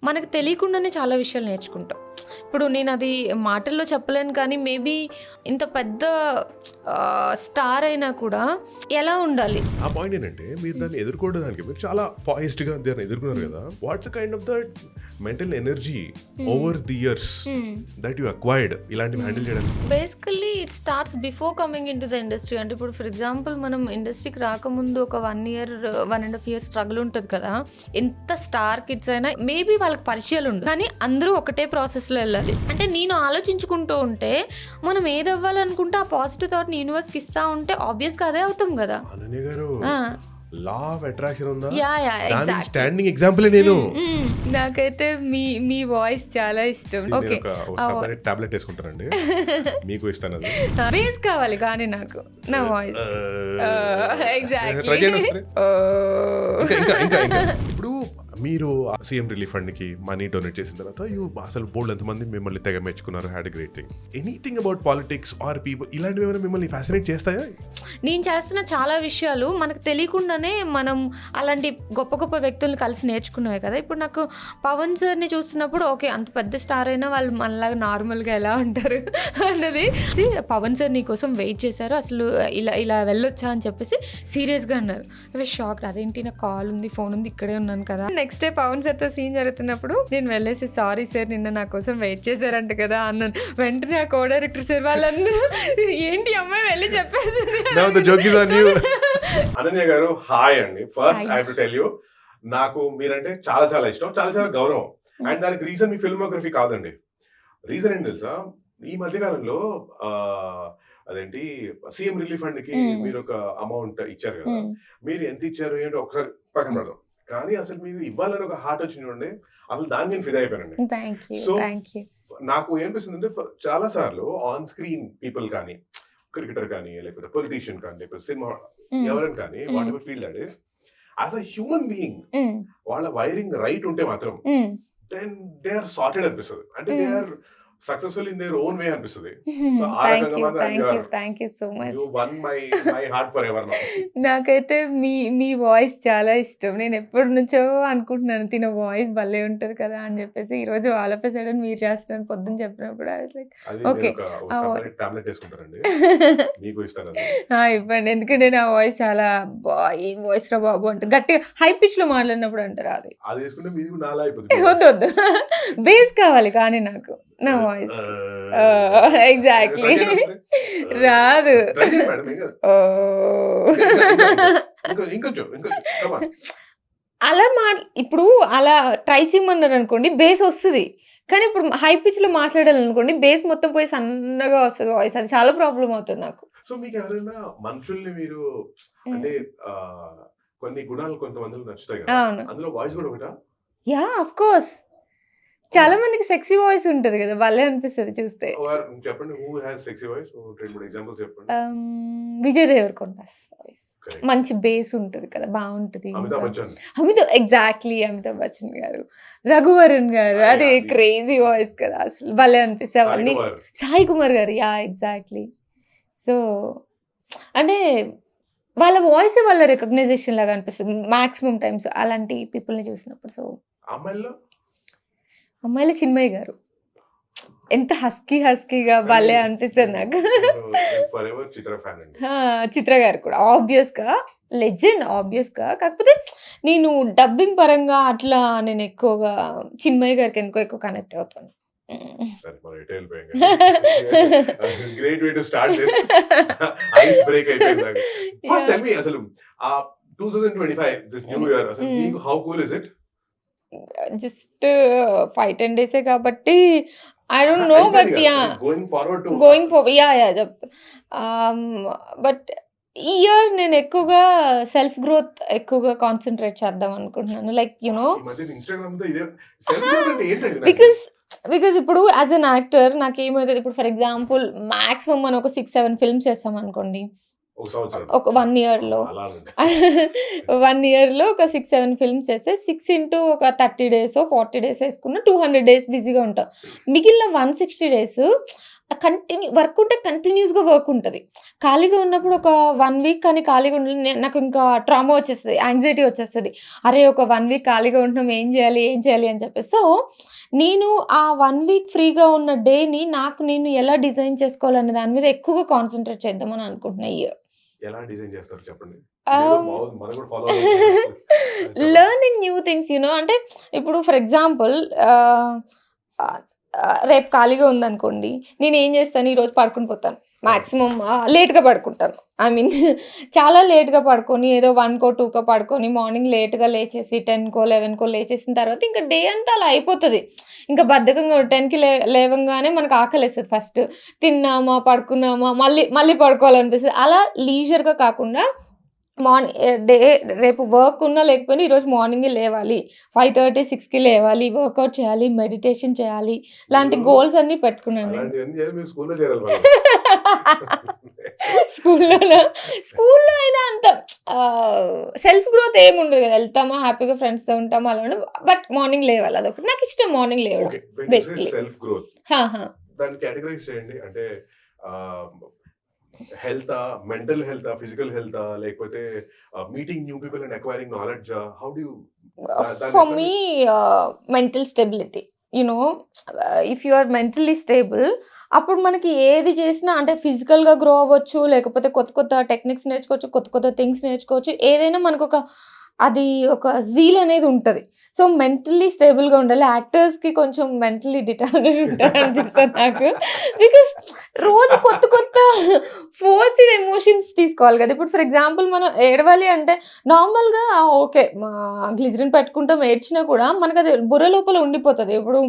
మనకు తెలియకుండానే చాలా విషయాలు నేర్చుకుంటాం. ఇప్పుడు నేను అది మాటల్లో చెప్పలేను, కానీ మేబీ ఇంత పెద్ద స్టార్ అయినా కూడా ఎలా ఉండాలి. ఆ పాయింట్ ఏంటంటే మీరు దాన్ని ఎదుర్కోవడానికి మీరు చాలా పాయిస్డ్గా దాన్ని ఎదుర్కొన్నారు కదా. What's kind of the mental energy over the years that you acquired ఇలాంటివి హ్యాండిల్ చేయడానికి? Basically it starts before coming in to the industry. అంటే ఇప్పుడు ఫర్ ఎగ్జాంపుల్ మనం ఇండస్ట్రీకి రాకముందు ఒక 1.5 year స్ట్రగుల్ ఉంటుంది కదా. ఎంత స్టార్ కిడ్స్ అయినా మేబీ వాళ్ళకి పరిచయాలు ఉండవు, కానీ అందరూ ఒకటే ప్రాసెస్లో వెళ్ళాలి. అంటే నేను ఆలోచించుకుంటూ ఉంటే మనం ఏది అవ్వాలనుకుంటే ఆ పాజిటివ్ థాట్ యూనివర్స్కి ఇస్తా ఉంటే ఆబ్వియస్గా అదే అవుతాం కదా. అనన్య గారు, లా ఆఫ్ అట్రాక్షన్ ఉందా? Yeah exactly. స్టాండింగ్ ఎగ్జాంపుల్ నేను. నాకైతే మీ వాయిస్ చాలా ఇష్టం. ఓకే, సెపరేట్ టాబ్లెట్ వేసుకుంటానండి, మీకు ఇస్తాను. అది బేస్ కావాలి కానీ నాకు నా వాయిస్ ఎగ్జాక్ట్లీ. ఇప్పుడు మీరు సీఎం రిలీఫ్ ఫండ్ కి మనీ డొనేట్ చేసిన తర్వాత అసలు బోల్డ్ ఎంతమంది మిమ్మల్ని తెగ మెచ్చుకున్నారు. Had a great thing. Anything about politics or people ఇలాంటివి ఏమైనా మిమ్మల్ని ఫ్యాసినేట్ చేస్తాయా? నేను చేస్తున్న చాలా విషయాలు మనకు తెలియకుండానే మనం అలాంటి గొప్ప గొప్ప వ్యక్తులను కలిసి నేర్చుకున్నవే కదా. ఇప్పుడు నాకు పవన్ సార్ని చూస్తున్నప్పుడు ఓకే, అంత పెద్ద స్టార్ అయినా వాళ్ళు మనలాగా నార్మల్గా ఎలా ఉంటారు అన్నది. పవన్ సార్ నీకోసం వెయిట్ చేశారు, అసలు ఇలా వెళ్ళొచ్చా అని చెప్పేసి సీరియస్గా అన్నారు. షాక్. అదేంటి, నా కాల్ ఉంది, ఫోన్ ఉంది, ఇక్కడే ఉన్నాను కదా. నెక్స్ట్ డే పవన్ సార్తో సీన్ జరుగుతున్నప్పుడు నేను వెళ్ళేసి సారీ సార్ నిన్న నా కోసం వెయిట్ చేశారంట కదా అన్నాను. వెంటనే ఆ కో డైరెక్టర్ సార్ వాళ్ళందరూ ఏంటి అమ్మాయి వెళ్ళి చెప్పేసింది. అనన్య గారు హాయ్ అండి. First I have to tell you, నాకు మీరంటే చాలా చాలా ఇష్టం, చాలా చాలా గౌరవం. అండ్ దానికి రీజన్ మీ ఫిల్మోగ్రఫీ కాదండి. రీజన్ ఏంటి తెలుసా, ఈ మధ్యకాలంలో అదేంటి సీఎం రిలీఫ్ ఫండ్ కి మీరు ఒక అమౌంట్ ఇచ్చారు కదా. మీరు ఎంత ఇచ్చారు ఏంటో ఒకసారి పక్కన పెడదాం, కానీ అసలు మీరు ఇవ్వాలని ఒక హార్ట్ వచ్చింది చూడండి, అసలు దాన్ని నేను ఫిదా అయిపోయానండి. సో నాకు ఏనిపిస్తుంది అంటే చాలా సార్లు ఆన్ స్క్రీన్ పీపుల్ కానీ, క్రికెటర్ కానీ, లేకపోతే పొలిటీషియన్ కానీ, లేకపోతే సినిమా ఎవరైనా కానీ, whatever field that is, as a human being వాళ్ళ వైరింగ్ రైట్ ఉంటే మాత్రం దెన్ దే ఆర్ సార్టెడ్ అనిపిస్తుంది. అంటే they are successful in their own way అనిపిస్తుంది. Thank you so much. You won my heart forever now. నాకైతే మీ voice చాలా ఇష్టం. నేను ఎప్పటి నుంచో అనుకుంటున్నాను తిన వాయిస్ భలే ఉంటుంది కదా అని చెప్పేసి. ఈ రోజు ఆల్ ఆఫ్ ఎ సడన్ మీరు చేస్తున్నాను పొద్దున్న చెప్పినప్పుడు I was like okay tablet వేసుకుంటారండి, మీకు ఇస్తాను. ఇవ్వండి, ఎందుకంటే నా వాయిస్ చాలా ఏం వాయిస్ రా బాబు అంటే గట్టిగా హై పిచ్ లో మాట్లాడినప్పుడు అంటారు. అది వేసుకుంటే మీకు నాలా అయిపోతుంది. వద్దు బేస్ కావాలి కానీ నాకు నా వాయిస్ ఎగ్జాక్ట్లీ రాదు. అలా ఇప్పుడు అలా ట్రై చేయమన్నారు అనుకోండి, బేస్ వస్తుంది. కానీ ఇప్పుడు హై పిచ్ లో మాట్లాడాలనుకోండి, బేస్ మొత్తం పోయి సన్నగా వస్తుంది వాయిస్. అది చాలా ప్రాబ్లం అవుతుంది నాకు. సో మీకు ఎవరైనా మనుషుల్ని మీరు అంటే కొన్ని గుణాలు కొంతమందిలో నచ్చుతాయి కదా, అందులో వాయిస్ కూడా ఒకటా? Yeah of course. చాలా మందికి సెక్సీ వాయిస్ ఉంటది కదా, భలే అనిపిస్తుంది చూస్తే. చెప్పండి, హూ హ్యాస్ సెక్సీ వాయిస్? రెండు మూడు ఎగ్జాంపుల్స్ చెప్పండి. విజయ్ దేవరకొండ వాయిస్ మంచి బేస్ ఉంటది కదా, బాగుంటది. ఎగ్జాక్ట్లీ అమితాబ్ బచ్చన్ గారు, రఘువరన్ గారు, అది క్రేజీ వాయిస్ కదా, అసలు భలే అనిపిస్తుంది అవన్నీ. సాయి కుమార్ గారు, యా ఎగ్జాక్ట్లీ. సో అంటే వాళ్ళ వాయిస్ వాళ్ళ రికగ్నైజేషన్ లాగా అనిపిస్తుంది మాక్సిమం టైమ్స్ అలాంటి పీపుల్ని చూసినప్పుడు. సో అమ్మాయిల చిన్మయ్య గారు ఎంత హస్కీగా భలే అనిపిస్తుంది నాకు. చిత్ర గారు కూడా ఆబ్వియస్గా లెజెండ్, ఆబ్వియస్గా. కాకపోతే నేను డబ్బింగ్ పరంగా అట్లా నేను ఎక్కువగా చిన్మయ్య గారికి ఎక్కువ కనెక్ట్ అవుతాను. Great way to start this. Ice break అయిపోయింది. First tell me, అసలు 2025 this new year, అసలు మీకు how cool is it? Just 5-10 days కాబట్టి I don't no, but yeah going forward but ఈ ఇయర్ నేను ఎక్కువగా సెల్ఫ్ గ్రోత్ ఎక్కువగా కాన్సన్ట్రేట్ చేద్దాం అనుకుంటున్నాను. లైక్ యునో బికాస్ ఇప్పుడు యాజ్ అన్ యాక్టర్ నాకేమవుతుంది, ఇప్పుడు ఫర్ ఎగ్జాంపుల్ మాక్సిమం మనం ఒక 6-7 ఫిల్మ్స్ చేస్తాం అనుకోండి ఒక 1 yearలో. 1 yearలో ఒక 6-7 ఫిల్మ్స్ చేస్తే 6 into ఒక 30 days 40 days వేసుకున్న 200 days బిజీగా ఉంటాం. మిగిలిన 160 days వర్క్ ఉంటే కంటిన్యూస్‌గా వర్క్ ఉంటది. ఖాళీగా ఉన్నప్పుడు ఒక 1 వీక్ కానీ ఖాళీగా నాకు ఇంకా ట్రామా వచ్చేస్తది. యాంగ్జైటీ వచ్చేస్తది. అరే! ఒక 1 వీక్ ఖాళీగా ఉంటున్నాం ఏం చేయాలి? ఏం చేయాలి? అని చెప్పేసి. సో, నేను ఆ 1 వీక్ ఫ్రీగా ఉన్న డేని నాకు నేను ఎలా డిజైన్ చేసుకోవాలనే దాని మీద ఎక్కువగా కాన్సంట్రేట్ చేద్దామని అనుకుంటున్నా ఈ ఇయర్. ఎలా డిజైన్ చేస్తారు చెప్పండి? ఇదేదో ఆహ్, బాగుంది. మనం కూడా ఫాలో అవ్వాలనుకుంటున్నాం. చెప్పండి. లెర్నింగ్ న్యూ థింగ్స్ అంటే ఇప్పుడు ఫర్ ఎగ్జాంపుల్ ఆహ్, ఆహ్, రేపు ఖాళీగా ఉందనుకోండి. నేనేం చేస్తాను ఈరోజు పడుకొని పోతాను. మాక్సిమం లేట్‌గా పడుకుంటాను. ఐ మీన్ చాలా లేట్‌గా పడుకొని ఏదో 1కో, 2కో పడుకొని మార్నింగ్ లేట్‌గా లేచేసి 10కో, 11కో లేచేసిన తర్వాత ఇంకా డే అంతా అలా అయిపోతది. ఇంకా బద్ధకంగా 10కి లేవంగానే మనకు ఆకలేస్తది ఫస్ట్. తిన్నామా, పడుకున్నామా, మళ్ళీ పడుకోవాలనిపిస్తది. అలా లీజర్‌గా కాకుండా రేపు వర్క్ ఉన్నా లేకపోయినా ఈరోజు మార్నింగే లేవాలి. 5:30, 6కి లేవాలి. వర్కౌట్ చేయాలి. మెడిటేషన్ చేయాలి. ఇలాంటి మీరు గోల్స్ అన్నీ పెట్టుకున్నాను నేను. అలాంటివన్నీ చేయాలి. మీరు స్కూల్‌లో చేరాలి మళ్ళీ. స్కూల్లోనా? స్కూల్‌లో అయినా అంత సెల్ఫ్ గ్రోత్ ఏముండదు కదా! ఎళ్తామా హ్యాపీగా ఫ్రెండ్స్‌తో ఉంటామా అలా బట్ మార్నింగ్ లేవాలి అదొకటి. నాకిష్టం మార్నింగ్ లేవడం okay. When you say basically. Self growth ఆ! దాన్ని కేటగరైజ్ చేయండి. అంటే ఆహ్, హెల్తా? మెంటల్ హెల్తా? ఫిజికల్ హెల్తా? లేకపోతే meeting new people and acquiring నాలెడ్జా? హౌ డు యూ దాన్ని ఫర్ ఎట్లా మీ mental stability. You know if you are mentally stable అప్పుడు మనకి ఏది చేసినా అంటే ఫిజికల్‌గా గ్రో అవ్వచ్చు. లేకపోతే కొత్త కొత్త టెక్నిక్స్ నేర్చుకోవచ్చు. కొత్త కొత్త థింగ్స్ నేర్చుకోవచ్చు. ఏదైనా మనకొక అది ఒక జీల్ అనేది ఉంటది. సో, మెంటల్లీ స్టేబుల్‌గా ఉండాలి. యాక్టర్స్‌కి కొంచెం మెంటల్లీ రిటార్డెడ్ ఉంటారనిపిస్తది నాకు. బికాస్ రోజు కొత్త కొత్త ఫోర్స్డ్ ఎమోషన్స్ తీసుకోవాలి కదా! ఇప్పుడు ఫర్ ఎగ్జాంపుల్ మనం ఏడవాలి అంటే నార్మల్‌గా ఓకే. గ్లిజరిన్ పెట్టుకుంటాం ఏడ్చినా కూడా మనకది బుర్ర లోపల ఉండిపోతది. ఇప్పుడు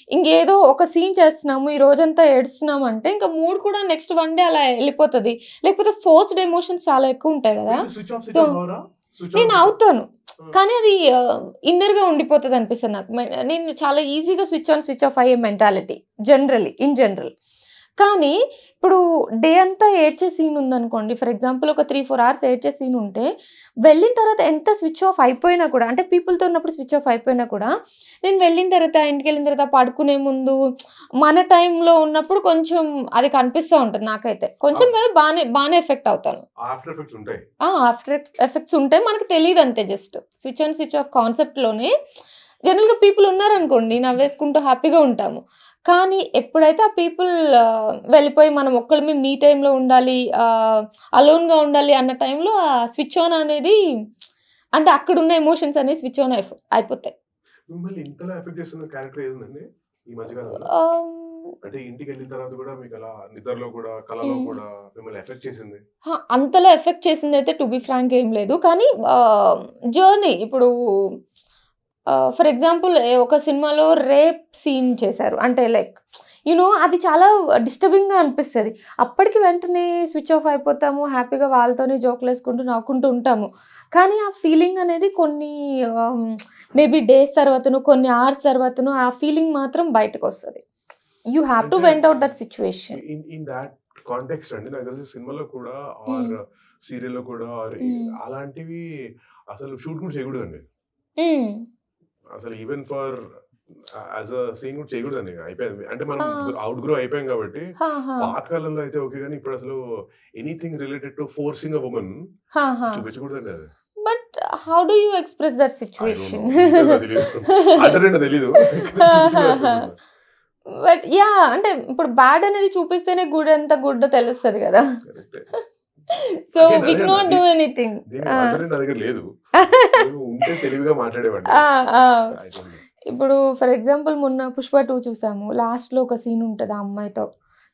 ఇంకేదో ఒక సీన్ చేస్తున్నాము. ఈ రోజంతా ఏడుస్తున్నామంటే ఇంకా మూడ్ కూడా నెక్స్ట్ వన్ డే అలా ఎళ్ళిపోతది. లేకపోతే ఫోర్స్డ్ ఎమోషన్స్ చాలా ఎక్కువుంటాయి గదా! మీరు switch off, so, switch on అవ్వరా? స్విచ్ ఆన్, నేను స్విచ్ ఆఫ్. అవుతాను. హ్మ్. కానీ అది ఇన్నర్‌గా ఉండిపోతదనిపిస్తది నాకు. నేను చాలా ఈజీగా స్విచ్ ఆన్, స్విచ్ ఆఫ్ అయ్యే మెంటాలిటీ ఇన్ జనరల్. కానీ ఇప్పుడు డే అంతా ఏడ్చే సీన్ ఉందనుకోండి. ఫర్ ఎగ్జాంపుల్ ఒక 3, 4 అవర్స్ ఏడ్చే సీన్ ఉంటే వెళ్ళిన తర్వాత ఎంత స్విచ్ ఆఫ్ అయిపోయినా కూడా అంటే పీపుల్‌తో ఉన్నప్పుడు స్విచ్ ఆఫ్ అయిపోయినా కూడా నేను వెళ్ళిన తర్వాత ఇంటికెళ్ళిన తర్వాత పడుకునే ముందు మన టైంలో ఉన్నప్పుడు కొంచెం అది కనిపిస్తా ఉంటది నాకైతే. కొంచెం కాదు బానే ఎఫెక్ట్ అవుతాను. ఆఫ్టర్ ఎఫెక్ట్స్ ఉంటాయి. ఆఫ్టర్ ఎఫెక్ట్స్ ఉంటాయి. మనకు తెలీదంతే just. Switch on, switch off కాన్సెప్ట్‌లోనే జనరల్‌గా పీపుల్ ఉన్నారనుకోండి నవ్వేసుకుంటూ హ్యాపీగా ఉంటాము. కానీ ఎప్పుడైతే ఆ పీపుల్ వెళ్ళిపోయి మనం ఒక్కళ్ళమే మీ టైమ్‌లో ఉండాలి, అలోన్‌గా ఉండాలి అన్న టైంలో ఆ స్విచ్ ఆన్ అనేది అంటే అక్కడున్న ఎమోషన్స్ అనేవి స్విచ్ ఆన్ అయిపోతాయి. మిమ్మల్ని ఇంతలా ఎఫెక్ట్ చేస్తున్న క్యారెక్టర్ ఏదుందండి ఈ మధ్య కాలంలో? ఆహ్, అంటే ఇంటికెళ్ళిన తర్వాత కూడా మీకలా నిద్రలో కూడా, కలలో హ్మ్. కూడా మిమ్మల్ని ఎఫెక్ట్ చేసింది? అంతలా ఎఫెక్ట్ చేసిందైతే టు బీ ఫ్రాంక్ ఏం లేదు. కానీ జర్నీ ఇప్పుడు ఫర్ ఎగ్జాంపుల్ ఒక సినిమాలో రేప్ సీన్ చేశారు. అంటే లైక్ అది చాలా డిస్టర్బింగ్‌గా అనిపిస్తది. అప్పటికి వెంటనే స్విచ్ ఆఫ్ అయిపోతాము. హ్యాపీగా వాళ్ళతోనే జోకులేసుకుంటూ, నవ్వుకుంటూ ఉంటాము. కానీ ఆ ఫీలింగ్ అనేది కొన్ని ఆహ్, మేబీ డేస్ తర్వాతనో, కొన్ని అవర్స్ తర్వాతనో ఆ ఫీలింగ్ మాత్రం బయటకొస్తది. యూ హావ్ టు అంటే vent out that situation. In thought context అండి నాకు తెలిసి సినిమాలో కూడా ఆర్ హ్మ్. సీరియల్‌లో కూడా ఆర్ హ్మ్. అలాంటివి అసలు షూట్ కూడా చేయకూడదండి. హ్మ్. అసలు even for as a scene కూడా చేయకూడదండి. అయిపోయింది. అంటే మనం ఆ! ఔట్ గ్రో అయిపోయాం కాబట్టి ఆహా! పాత కాలంలో అయితే ఓకే గానీ ఇప్పుడు అసలు anything related to forcing a woman ఆహా! చూపించకూడదండి అది. But how do you express that I don't situation? No. Details నాకు తెలీదు. ఆల్టర్‌నేట్ తెలీదు. కానీ చూపించకూడదనిపిస్తుంది. But yeah! అంటే ఇప్పుడు బ్యాడ్ అనేది చూపిస్తేనే గుడ్ ఎంత గుడ్డో తెలుస్తది గదా! కరెక్టే. సో, అగైన్ వి అదే అండి. కెనాట్ అది డూ ఎనీథింగ్. దీని ఆ! ఆల్టర్‌నేట్ నా దగ్గర లేదు. నేను ఉంటే తెలివిగా మాట్లాడేవాడిని. ఆ! ఆ! I don't no. ఇప్పుడు ఫర్ ఎగ్జాంపుల్ మొన్న 'పుష్ప 2' చూసాము. లాస్ట్‌లో ఒక సీన్ ఉంటది ఆ అమ్మాయితో.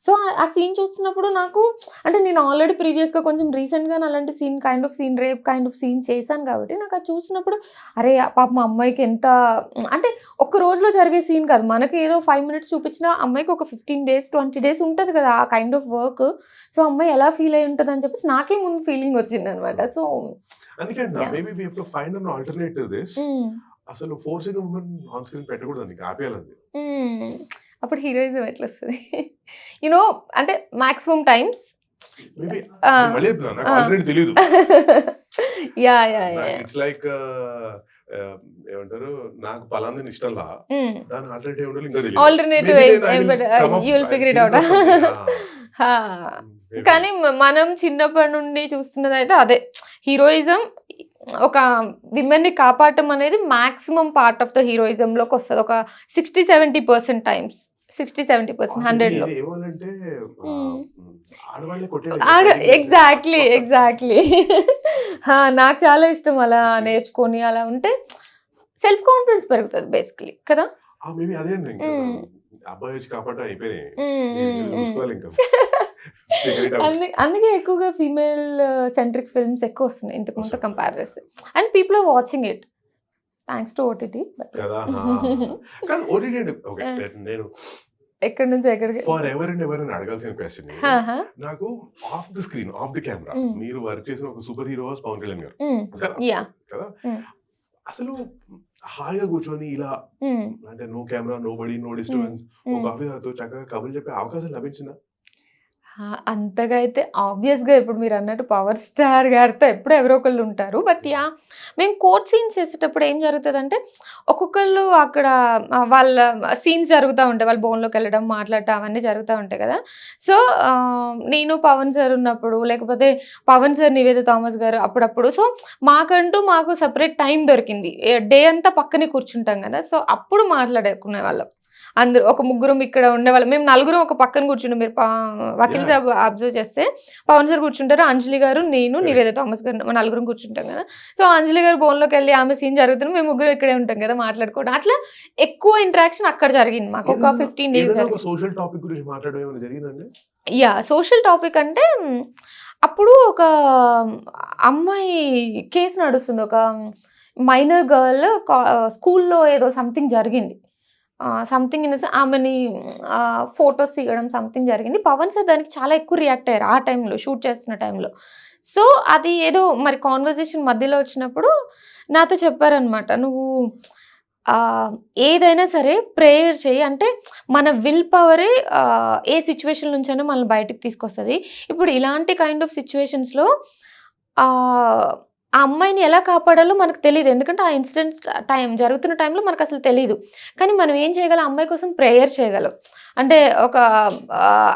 సో, ఆ సీన్ చూస్తున్నప్పుడు నాకు అంటే నేను ఆల్రెడీ ప్రీవియస్‌గా కొంచెం రీసెంట్‌గానే అలాంటి రేప్ కైండ్ ఆఫ్ సీన్ చేశాను కాబట్టి నాకు అది చూసినప్పుడు అరే! పాపం ఆ అమ్మాయికి ఎంత అంటే ఒక్క రోజులో జరిగే సీన్ కాదు. మనకి ఏదో 5 మినిట్స్ చూపించినా అమ్మాయికి ఒక 15 డేస్, 20 డేస్ ఉంటది కదా! ఆ కైండ్ ఆఫ్ వర్క్. సో, అమ్మాయి ఎలా ఫీల్ అయ్యి ఉంటదని చెప్పేసి నాకే ముందు ఫీలింగ్ వచ్చిందనమాట. సో, అందుకే అంటున్నా yeah! Maybe we have to find an alternate this. Hmm. అసలు forcing a woman on screen పెట్టకూడదండి. ఆపేయాలది. హ్మ్. అప్పుడు హీరోయిజం ఎట్లొస్తది? అంటే మాక్సిమం టైమ్స్ మేబీ ఆ! నేను మళ్ళీ చెప్తున్నా. నాకు ఆ! ఆల్టర్‌నేట్ తెలీదు. Yeah! Yeah! Yeah! It's like ఏమంటారు, నాకు పలాంది ఇష్టంలా దాని ఆల్టర్నేటివ్ ఉండాలి ఇంకా తెలియదు. Alternative Maybe then I will come up, you will I'll figure it think out. of something. Maybe. కానీ మనం చిన్నప్పటి నుండి చూస్తున్నది అయితే అదే హీరోయిజం. ఒక విమెన్ని కాపాడటం అనేది మాక్సిమం పార్ట్ ఆఫ్ ద హీరోయిజంలోకి వస్తుంది. ఒక 60-70% టైమ్స్, 60-70%, 100లో. ఏమోనంటే ఆడవాళ్ళే కొట్టేది. ఎగ్జాక్ట్లీ. నాకు చాలా ఇష్టం అలా నేర్చుకొని అలా ఉంటే సెల్ఫ్ కాన్ఫిడెన్స్ పెరుగుతుంది బేసికలీ కదా. మేబీ అదే అండి, ఇంకా అబ్బాయి వచ్చి కాపాడటం అయిపోయినాయి, చూసుకోవాలి ఇంకా. అందుకే ఎక్కువగా ఫీమేల్ సెంట్రిక్ ఫిల్మ్స్ ఎక్కువ వస్తున్నాయి ఇంతకు ముందు కంపేర్ చేస్తే. And people are watching it thanks to OTT. కదా కానీ ఓటీటీ అంటే ఓకే, నేను ఎక్కడి నుంచి ఎక్కడికి ఫర్ ఎవర్ అండ్ ఎవర్ అని అడగాల్సిన క్వశ్చన్, నాకు of the screen, of the camera మీరు వర్క్ చేసిన ఒక సూపర్ హీరో పవన్ కళ్యాణ్ గారు కదా, అసలు హాయిగా కూర్చొని ఇలా అంటే no camera, no buddy, no disturbance, ఒక ఆఫీసర్తో చక్కగా కబుర్లు చెప్పే అవకాశం లభించిందా? అంతగా అయితే ఆబ్వియస్గా ఇప్పుడు మీరు అన్నట్టు పవర్ స్టార్ గారితో ఎప్పుడు ఎవరో ఒకళ్ళు ఉంటారు. బట్ మేము కోర్ట్ సీన్స్ చేసేటప్పుడు ఏం జరుగుతుందంటే ఒక్కొక్కళ్ళు అక్కడ వాళ్ళ సీన్స్ జరుగుతూ ఉంటాయి, వాళ్ళ బోన్లోకి వెళ్ళడం, మాట్లాడటం అవన్నీ జరుగుతూ ఉంటాయి కదా. సో నేను పవన్ సార్ ఉన్నప్పుడు, లేకపోతే పవన్ సార్, నివేద థామస్ గారు అప్పుడప్పుడు, సో మాకు సపరేట్ టైం దొరికింది. డే అంతా పక్కనే కూర్చుంటాం కదా, సో అప్పుడు మాట్లాడుకునే వాళ్ళం అందరూ. ఒక ముగ్గురం ఇక్కడ ఉండేవాళ్ళం, మేము నలుగురం ఒక పక్కన కూర్చుంటాం. మీరు వకీల్ సాబ్ అబ్జర్వ్ చేస్తే పవన్ సార్ కూర్చుంటారు, అంజలి గారు, నేను, నివేద థామస్ గారు నలుగురం కూర్చుంటాం కదా. సో అంజలి గారు బోన్లోకి వెళ్ళి ఆమె సీన్ జరుగుతుంది, మేము ముగ్గురు ఇక్కడే ఉంటాం కదా మాట్లాడుకోవడం. అట్లా ఎక్కువ ఇంటరాక్షన్ అక్కడ జరిగింది మాకు. ఒక 15 days సోషల్ టాపిక్ గురించి మాట్లాడడం జరిగిందండి. సోషల్ టాపిక్ అంటే అప్పుడు ఒక అమ్మాయి కేసు నడుస్తుంది, ఒక మైనర్ గర్ల్ స్కూల్లో ఏదో సంథింగ్ జరిగింది, సంథింగ్ ఇన్ ఆమెని ఫొటోస్ తీయడం సంథింగ్ జరిగింది. పవన్ సార్ దానికి చాలా ఎక్కువ రియాక్ట్ అయ్యారు ఆ టైంలో, షూట్ చేస్తున్న టైంలో. సో అది ఏదో మరి కాన్వర్జేషన్ మధ్యలో వచ్చినప్పుడు నాతో చెప్పారనమాట, నువ్వు ఏదైనా సరే ప్రేయర్ చేయి, అంటే మన విల్ పవరే ఏ సిచ్యువేషన్ నుంచైనా మనల్ని బయటకు తీసుకొస్తుంది. ఇప్పుడు ఇలాంటి కైండ్ ఆఫ్ సిచ్యువేషన్స్లో ఆ అమ్మాయిని ఎలా కాపాడాలో మనకు తెలియదు, ఎందుకంటే ఆ ఇన్సిడెంట్ జరుగుతున్న టైంలో మనకు అసలు తెలియదు. కానీ మనం ఏం చేయగలం, అమ్మాయి కోసం ప్రేయర్ చేయగలం. అంటే ఒక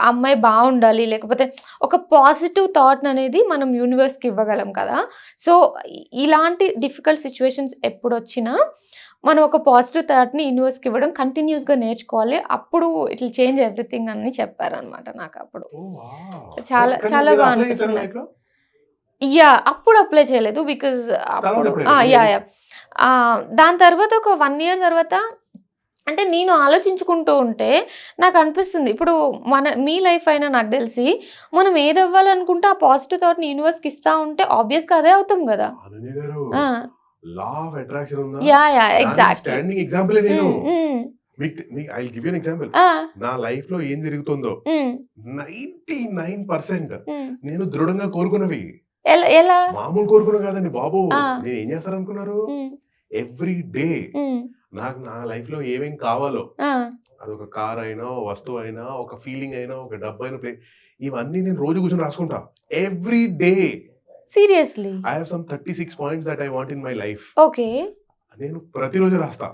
అమ్మాయి బాగుండాలి, లేకపోతే ఒక పాజిటివ్ థాట్ అనేది మనం యూనివర్స్కి ఇవ్వగలం కదా. సో ఇలాంటి డిఫికల్ట్ సిచ్యువేషన్స్ ఎప్పుడు వచ్చినా మనం ఒక పాజిటివ్ థాట్ని యూనివర్స్కి ఇవ్వడం కంటిన్యూస్గా నేర్చుకోవాలి, అప్పుడు ఇట్లా చేంజ్ ఎవ్రీథింగ్ అని చెప్పారనమాట నాకు. అప్పుడు చాలా చాలా బాగా అనిపించింది. అప్పుడు అప్లై చేయలేదు, బికాజ్ అప్పుడు దాని తర్వాత ఒక 1 year తర్వాత అంటే నేను ఆలోచించుకుంటూ ఉంటే నాకు అనిపిస్తుంది, ఇప్పుడు మీ లైఫ్ అయినా నాకు తెలిసి మనం ఏది అవ్వాలనుకుంటే ఆ పాజిటివ్ థాట్ని యూనివర్స్కి ఇస్తా ఉంటే ఆబ్వియస్గా అదే అవుతాం కదా. లా ఆఫ్ అట్రాక్షన్ ఉందా? ఎగ్జాక్ట్లీ. స్టాండింగ్ ఎగ్జాంపుల్ నేను I give U an example. నా లైఫ్ లో ఏం జరుగుతుందో 99% నేను దృఢంగా కోరుకున్నవి. ఎలా? మామూలు కోరుకున్నా కాదండి బాబు. నేను ఏం చేస్తారనుకున్నారు, ఎవ్రీ డే నాకు నా లైఫ్ లో ఏమేం కావాలో, అదొక కార్ అయినా, వస్తువు అయినా, ఒక ఫీలింగ్ అయినా, ఒక డబ్బు అయినా, ఇవన్నీ నేను రోజు కూర్చొని రాసుకుంటా. Every day. Seriously? I have some 36 points that I want in my life. Okay. నేను ప్రతిరోజు రాస్తా,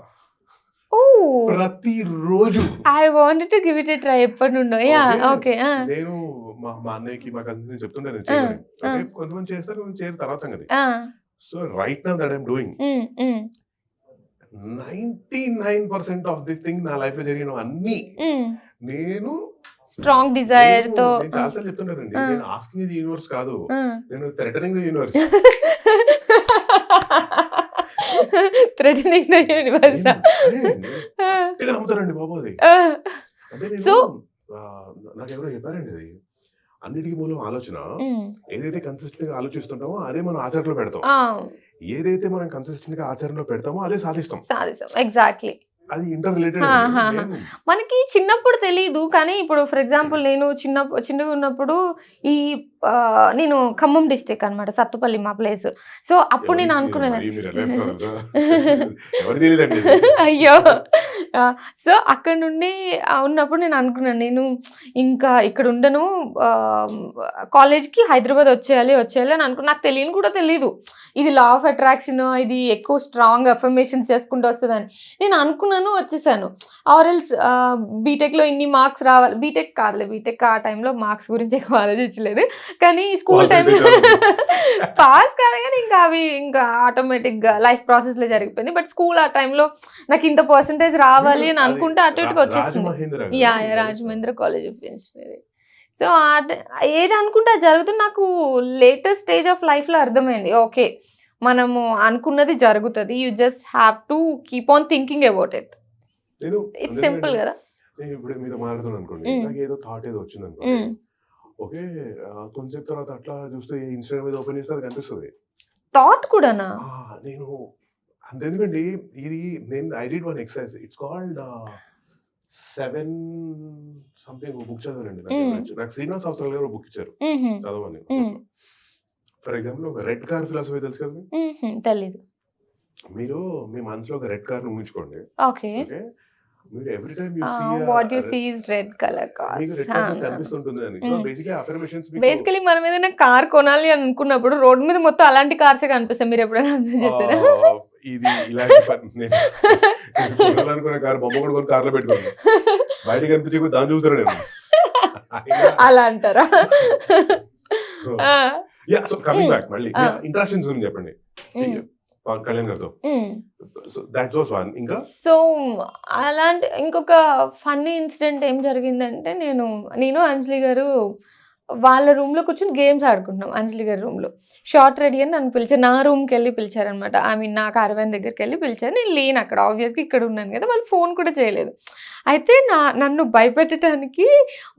ప్రతిరోజు. I wanted to give it a try ఎప్పటి నుండో. ఓకే. నేను మా అన్నయ్యకి, మా కజిన్స్ చెప్తుంటే నేను చేయను. ఓకే, కొంతమంది చేస్తారు, కొంతమంది చేయరు, తర్వాత సంగతి. So right now that I am doing 99% of this thing నా లైఫ్ లో జరిగిన అన్ని నేను స్ట్రాంగ్ డిజైర్ తో చాలాసార్లు చెప్తుంటానండి, నేను ఆస్కింగ్ ది యూనివర్స్ కాదు, నేను threatening the universe. Threatening the universe నమ్ముతారండి బాబు అది. అంటే నాకు ఎవరో చెప్పారండి, అది అన్నిటికీ మూలం ఆలోచన. ఏదైతే కన్సిస్టెంట్ గా ఆలోచిస్తుంటామో అదే మనం ఆచరణలో పెడతాం, ఏదైతే మనం కన్సిస్టెంట్ గా ఆచరణలో పెడతామో అదే సాధిస్తాం. ఎగ్జాక్ట్లీ. అది ఇంటర్ రిలేటెడ్. మనకి చిన్నప్పుడు తెలియదు, కానీ ఇప్పుడు ఫర్ ఎగ్జాంపుల్ నేను చిన్నగా ఉన్నప్పుడు ఈ నేను ఖమ్మం డిస్ట్రిక్ట్ అనమాట, సత్తుపల్లి మా ప్లేస్. సో అప్పుడు నేను అనుకున్నాను అయ్యో సో అక్కడ నుండి ఉన్నప్పుడు నేను అనుకున్నాను, నేను ఇంకా ఇక్కడ ఉండను, కాలేజ్కి హైదరాబాద్ వచ్చేయాలి అని అనుకున్నా. నాకు తెలియని కూడా తెలియదు ఇది లా ఆఫ్ అట్రాక్షన్, ఇది ఎక్కువ స్ట్రాంగ్ అఫర్మేషన్స్ చేసుకుంటూ వస్తుందని. నేను అనుకున్నాను, వచ్చేసాను. ఆర్ఎల్స్ బీటెక్లో ఇన్ని మార్క్స్ రావాలి, బీటెక్ కాదులే, బీటెక్ ఆ టైంలో మార్క్స్ గురించి ఎక్కువ ఆలోచించలేదు, కానీ స్కూల్ టైంలో పాస్ కాదు, కానీ ఇంకా అవి ఇంకా ఆటోమేటిక్గా లైఫ్ ప్రాసెస్లో జరిగిపోయింది. బట్ స్కూల్ ఆ టైంలో నాకు ఇంత పర్సంటేజ్ రావాలి అని అనుకుంటే అటు ఇటుకు వచ్చేసింది. Yeah Rajamahendra college of engineering. So ఏది అనుకుంటే అది జరుగుతుంది. నాకు లేటెస్ట్ స్టేజ్ ఆఫ్ లైఫ్లో అర్థమైంది, ఓకే మనము అనుకున్నది జరుగుతుంది, you just have to keep on thinking about it. It's simple కదా. ఇప్పుడు మీతో మాట్లాడుతున్నాను అనుకోండి, నాకు ఏదో థాట్ ఏదో వచ్చింది అనుకోండి, ఓకే కొంచెం తర్వాత అట్లా చూస్తే ఇన్స్టాగ్రామ్ మీద ఓపెన్ చేస్తే అది కనిపిస్తుంది థాట్ కూడానా. నేను అంతెందుకండి, ఇది నేను I did one exercise, it's called 7 something book చదవాలండి. నాకు శ్రీనివాస్ అవసరం గారు బుక్ ఇచ్చారు చదవని. ఫర్ ఎగ్జాంపుల్ ఒక రెడ్ కార్ ఫిలాసఫీ తెలుసు కదా, తెలీదు. మీరు మీ మనసులో ఒక రెడ్ కార్ ఊహించుకోండి. ఓకే, మీరు every time you see what you see is red colour car, మీకు రెడ్ కార్ కనిపిస్తుంటుంది అని. సో బేసికల్లీ అఫర్మేషన్స్ బేసికల్లీ మనం ఏదైనా కార్ కొనాలి అనుకున్నప్పుడు రోడ్ మీద మొత్తం అలాంటి కార్సే కనిపిస్తాయి. మీరు ఎప్పుడైనా అబ్జర్వ్ చేస్తారా? ఇది ఇలాంటి నేను కొనాలనుకున్న కార్ బొమ్మ కూడా కొన్ని కార్లో పెట్టుకోండి, బయట కనిపించే దాన్ని చూస్తారా నేను అలా అంటారా? యా, సో కమింగ్ బ్యాక్ మళ్ళీ ఇంటరాక్షన్స్ గురించి చెప్పండి కళ్యాణ్ గారితో. So that was one. ఇంకా సో అలాంటి ఇంకొక ఫన్నీ ఇన్సిడెంట్ ఏం జరిగిందంటే, నేను అంజలి గారు వాళ్ళ రూమ్లో కూర్చొని గేమ్స్ ఆడుకుంటున్నాం. అంజలి గారి రూమ్లో షార్ట్ రెడీ అని నన్ను పిలిచారు, నా రూమ్కి వెళ్ళి పిలిచారనమాట. ఐ మీన్ నా కార్వాన్ దగ్గరికి వెళ్ళి పిలిచారు. నేను లేను అక్కడ, ఆబ్వియస్గా ఇక్కడ ఉన్నాను కదా, వాళ్ళు ఫోన్ కూడా చేయలేదు. అయితే నన్ను భయపెట్టడానికి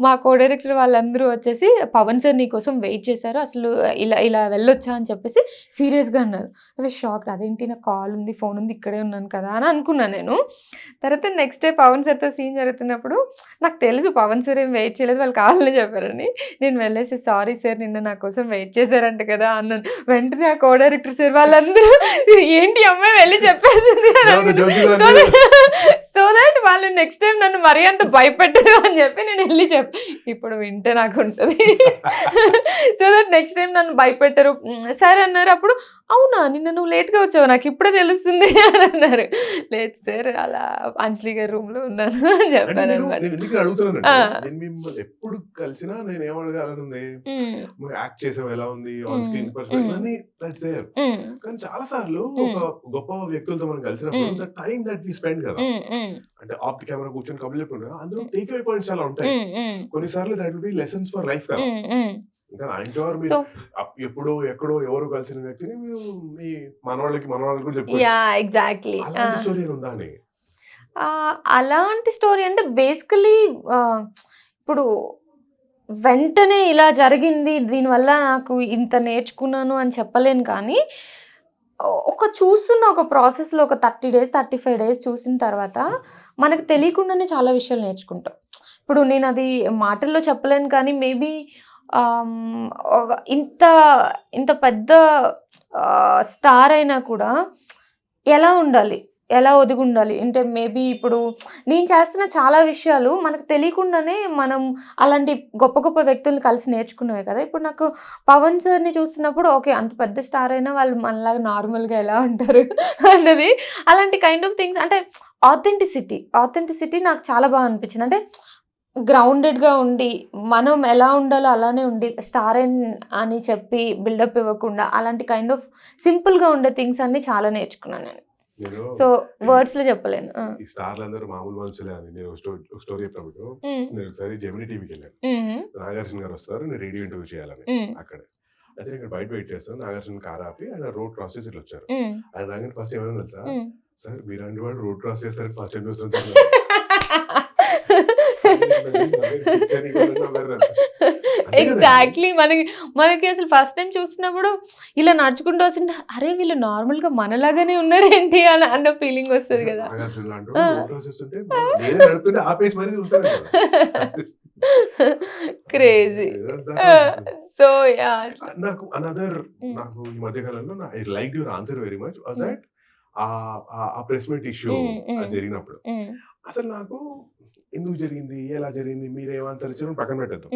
మా కో డైరెక్టర్ వాళ్ళందరూ వచ్చేసి, పవన్ సార్ నీకోసం వెయిట్ చేశారు, అసలు ఇలా వెళ్ళొచ్చా అని చెప్పేసి సీరియస్గా అన్నారు. అవి షాక్, అదేంటి నాకు కాల్ ఉంది, ఫోన్ ఉంది, ఇక్కడే ఉన్నాను కదా అని అనుకున్నాను నేను. తర్వాత నెక్స్ట్ డే పవన్ సార్తో సీన్ జరుగుతున్నప్పుడు నాకు తెలుసు పవన్ సార్ ఏం వెయిట్ చేయలేదు, వాళ్ళు కావాలని చెప్పారని. నేను వెళ్ళేసి సారీ సార్ నిన్న నా కోసం వెయిట్ చేశారంట కదా అన్నాను. వెంటనే ఆ కో డైరెక్టర్ సార్ వాళ్ళందరూ ఏంటి అమ్మాయి వెళ్ళి చెప్పేసింది సో దట్ వాళ్ళు నెక్స్ట్ టైం నన్ను మరీ అంత భయపెట్టరు అని చెప్పి నేను వెళ్ళి ఇప్పుడు వింటే నాకు ఉంటుంది. సో దట్ నెక్స్ట్ టైం నన్ను భయపెట్టరు. సరే అన్నారు. అప్పుడు అవునా నిన్న నువ్వు లేట్గా వచ్చావు, నాకు ఇప్పుడే తెలుస్తుంది అని అన్నారు. లేదు సార్ అలా అంజలి గారి రూమ్లో ఉన్నాను అని చెప్పాను అనమాట. ఎప్పుడు కలిసినా నేను ఏమడగాలనుంది, యాక్ట్ చేసావు ఎలా ఉంది, ఆన్ స్క్రీన్ పర్సన్ అన్ని దట్స్ దేర్. కానీ చాలా సార్లు ఒక గొప్ప వ్యక్తులతో మనం కలిసినప్పుడు the time that we spend కదా, అంటే ఆఫ్ ది కెమెరా కూర్చొని కబుర్లు చెప్పుకుంటా, అందులో టేక్ అవే పాయింట్స్ చాలా ఉంటాయి. కొన్నిసార్లు that will be lessons for life కదా. ఇంకా ఐఎమ్ మీరు ఎప్పుడో ఎక్కడో ఎవరు కలిసిన వ్యక్తిని మీరు మీ మనవాళ్ళకి కూడా ఎగ్జాక్ట్లీ అలాంటి స్టోరీ ఉందా అని. అలాంటి స్టోరీ అంటే బేసికలీ ఇప్పుడు వెంటనే ఇలా జరిగింది, దీనివల్ల నాకు ఇంత నేర్చుకున్నాను అని చెప్పలేను. కానీ చూస్తున్న ఒక ప్రాసెస్లో ఒక 30 days 35 days చూసిన తర్వాత మనకు తెలియకుండానే చాలా విషయాలు నేర్చుకుంటాం. ఇప్పుడు నేను అది మాటల్లో చెప్పలేను, కానీ మేబీ ఇంత పెద్ద స్టార్ అయినా కూడా ఎలా ఉండాలి, ఎలా ఒదిగి ఉండాలి అంటే, మేబీ ఇప్పుడు నేను చేస్తున్న చాలా విషయాలు మనకు తెలియకుండానే మనం అలాంటి గొప్ప గొప్ప వ్యక్తులను కలిసి నేర్చుకున్నవే కదా. ఇప్పుడు నాకు పవన్ సార్ని చూస్తున్నప్పుడు ఓకే అంత పెద్ద స్టార్ అయినా వాళ్ళు మనలాగా నార్మల్గా ఎలా ఉంటారు అన్నది, అలాంటి కైండ్ ఆఫ్ థింగ్స్. అంటే ఆథెంటిసిటీ నాకు చాలా బాగా అనిపించింది. అంటే గ్రౌండెడ్గా ఉండి మనం ఎలా ఉండాలో అలానే ఉండి, స్టార్ అని చెప్పి బిల్డప్ ఇవ్వకుండా అలాంటి కైండ్ ఆఫ్ సింపుల్గా ఉండే థింగ్స్ అన్ని చాలా నేర్చుకున్నాను నేను. సో వర్డ్స్ లో చెప్పలేను. ఈ స్టార్లు అందరూ మామూలు మనుషులే అని నేను స్టోరీ చెప్పినప్పుడు, నేను ఒకసారి జెమినీ టీవీకి వెళ్ళాను. నాగార్జున గారు వస్తారు, నేను రేడియో ఇంటర్వ్యూ చేయాలని. అక్కడ అయితే ఇక్కడ బయట వెయిట్ చేస్తాను. నాగార్జున కార్ ఆపి ఆయన రోడ్ క్రాస్ చేసి ఇట్లా వచ్చారు. ఆయన రాగానే ఫస్ట్ ఏమైనా తెలుసా, సార్ మీరంటి వాళ్ళు రోడ్ క్రాస్ చేస్తారని ఫస్ట్ టైం చూస్తాను. ఎగ్జాక్ట్లీ మనకి అసలు ఫస్ట్ టైం చూసినప్పుడు ఇలా నడుచుకుంటూ వస్తుంటే అరే వీళ్ళు నార్మల్ గా మనలాగానే ఉన్నారేంటి అని అన్న ఫీలింగ్ వస్తుంది కదా. Crazy. That was so yeah. నాకు నాకు ఈ మధ్య కాలంలో I like your answer very much that ఆ ప్రెస్ మీట్ ఇష్యూ జరిగినప్పుడు అసలు నాకు ఎందుకు జరిగింది, ఎలా జరిగింది, మీరు ఏమాన్సర్ ఇచ్చారో పక్కన పెట్టద్దు.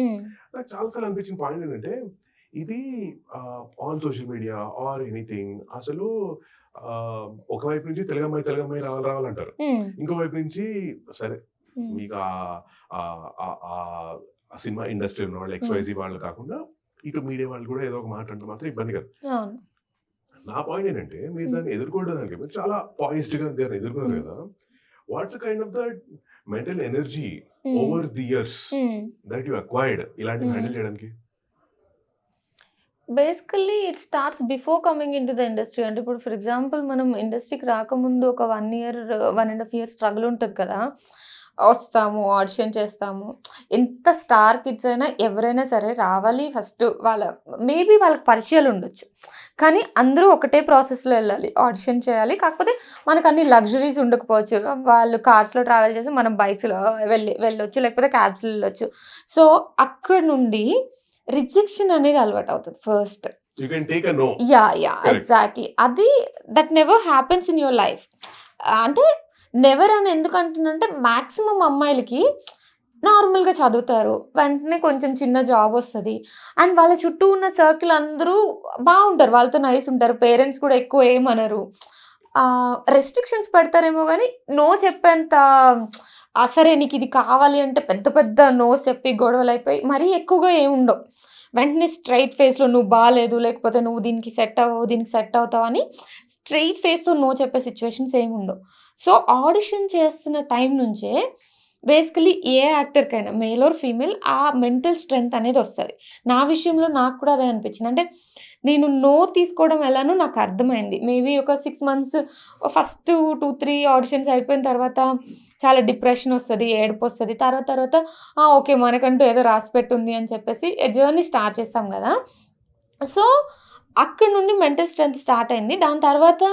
నాకు చాలాసార్లు అనిపించిన పాయింట్ ఏంటంటే ఇది on social media or anything అసలు ఒకవైపు నుంచి తెలుగమ్మాయి రావాలంటారు, ఇంకో వైపు నుంచి సరే మీకు ఆ సినిమా ఇండస్ట్రీ ఉన్న వాళ్ళు XYZ వాళ్ళు కాకుండా ఇటు మీడియా వాళ్ళు కూడా ఏదో ఒక మాట అంటే మాత్రం ఇబ్బంది కదా. నా పాయింట్ ఏంటంటే మీరు దాన్ని ఎదుర్కోవడానికి మీరు చాలా పాయిస్డ్ గా దాన్ని ఎదుర్కొన్నారు కదా. What's kind of the mental energy over the years that you acquired ఇలాంటివి హ్యాండిల్ చేయడానికి? Basically it starts before coming in to the industry. అంటే ఇప్పుడు ఫర్ ఎగ్జాంపుల్ మనం ఇండస్ట్రీకి రాకముందు ఒక 1 year 1.5 years స్ట్రగుల్ ఉంటుంది కదా. వస్తాము, ఆడిషన్ చేస్తాము. ఎంత స్టార్ కిడ్స్ అయినా ఎవరైనా సరే రావాలి. ఫస్ట్ మేబీ వాళ్ళకి పరిచయాలు ఉండొచ్చు, కానీ అందరూ ఒకటే ప్రాసెస్లో వెళ్ళాలి, ఆడిషన్ చేయాలి. కాకపోతే మనకు అన్ని లగ్జరీస్ ఉండకపోవచ్చు. వాళ్ళు కార్స్లో ట్రావెల్ చేసి మనం బైక్స్లో వెళ్ళొచ్చు, లేకపోతే క్యాబ్స్లో వెళ్ళొచ్చు. సో అక్కడ నుండి రిజెక్షన్ అనేది అలవాటు అవుతుంది ఫస్ట్. Yeah exactly. అది that never happens in your life. అంటే నెవర్ అని ఎందుకు అంటున్నంటే మ్యాక్సిమం అమ్మాయిలకి నార్మల్గా చదువుతారు, వెంటనే కొంచెం చిన్న జాబ్ వస్తుంది, అండ్ వాళ్ళ చుట్టూ ఉన్న సర్కిల్ అందరూ బాగుంటారు, వాళ్ళతో నైస్ ఉంటారు, పేరెంట్స్ కూడా ఎక్కువ ఏమనరు. రెస్ట్రిక్షన్స్ పెడతారేమో కానీ నో చెప్పేంత సరే నీకు ఇది కావాలి అంటే పెద్ద పెద్ద నోస్ చెప్పి గొడవలు అయిపోయి మరీ ఎక్కువగా ఏముండవు. వెంటనే స్ట్రైట్ ఫేస్లో నువ్వు బాగాలేదు, లేకపోతే నువ్వు దీనికి సెట్ అవ్వవు, దీనికి సెట్ అవుతావు అని స్ట్రైట్ ఫేస్తో నో చెప్పే సిచ్యువేషన్స్ ఏమి ఉండవు. సో ఆడిషన్ చేస్తున్న టైం నుంచే బేసికలీ ఏ యాక్టర్కైనా మేల్ ఆర్ ఫీమేల్ ఆ మెంటల్ స్ట్రెంగ్త్ అనేది వస్తుంది. నా విషయంలో నాకు కూడా అదే అనిపించింది. అంటే నేను నో తీసుకోవడం ఎలానో నాకు అర్థమైంది. మేబీ ఒక 6 months ఫస్ట్ 2-3 ఆడిషన్స్ అయిపోయిన తర్వాత చాలా డిప్రెషన్ వస్తుంది, ఏడుపు వస్తుంది. తర్వాత ఓకే మనకంటూ ఏదో రాసి పెట్టుంది అని చెప్పేసి జర్నీ స్టార్ట్ చేస్తాం కదా. సో అక్కడ నుండి మెంటల్ స్ట్రెంగ్త్ స్టార్ట్ అయింది. దాని తర్వాత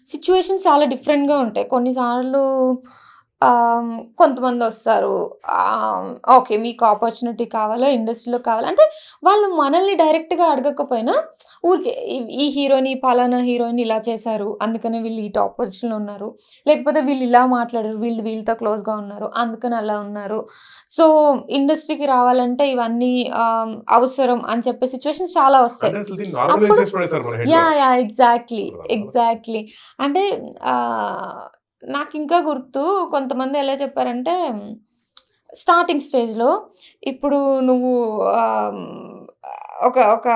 సిచ్యువేషన్స్ చాలా డిఫరెంట్గా ఉంటాయి. కొన్నిసార్లు కొంతమంది వస్తారు, ఓకే మీకు ఆపర్చునిటీ కావాలా, ఇండస్ట్రీలో కావాలా అంటే వాళ్ళు మనల్ని డైరెక్ట్గా అడగకపోయినా ఊరికే ఈ హీరోని పలానా హీరోయిన్ ఇలా చేశారు అందుకని వీళ్ళు ఈ టాప్ పొజిషన్లో ఉన్నారు, లేకపోతే వీళ్ళు ఇలా మాట్లాడారు, వీళ్ళతో క్లోజ్గా ఉన్నారు అందుకని అలా ఉన్నారు. సో ఇండస్ట్రీకి రావాలంటే ఇవన్నీ అవసరం అని చెప్పే సిచ్యువేషన్స్ చాలా వస్తాయి. Yeah exactly. అంటే నాకు ఇంకా గుర్తు కొంతమంది ఎలా చెప్పారంటే స్టార్టింగ్ స్టేజ్లో ఇప్పుడు నువ్వు ఒక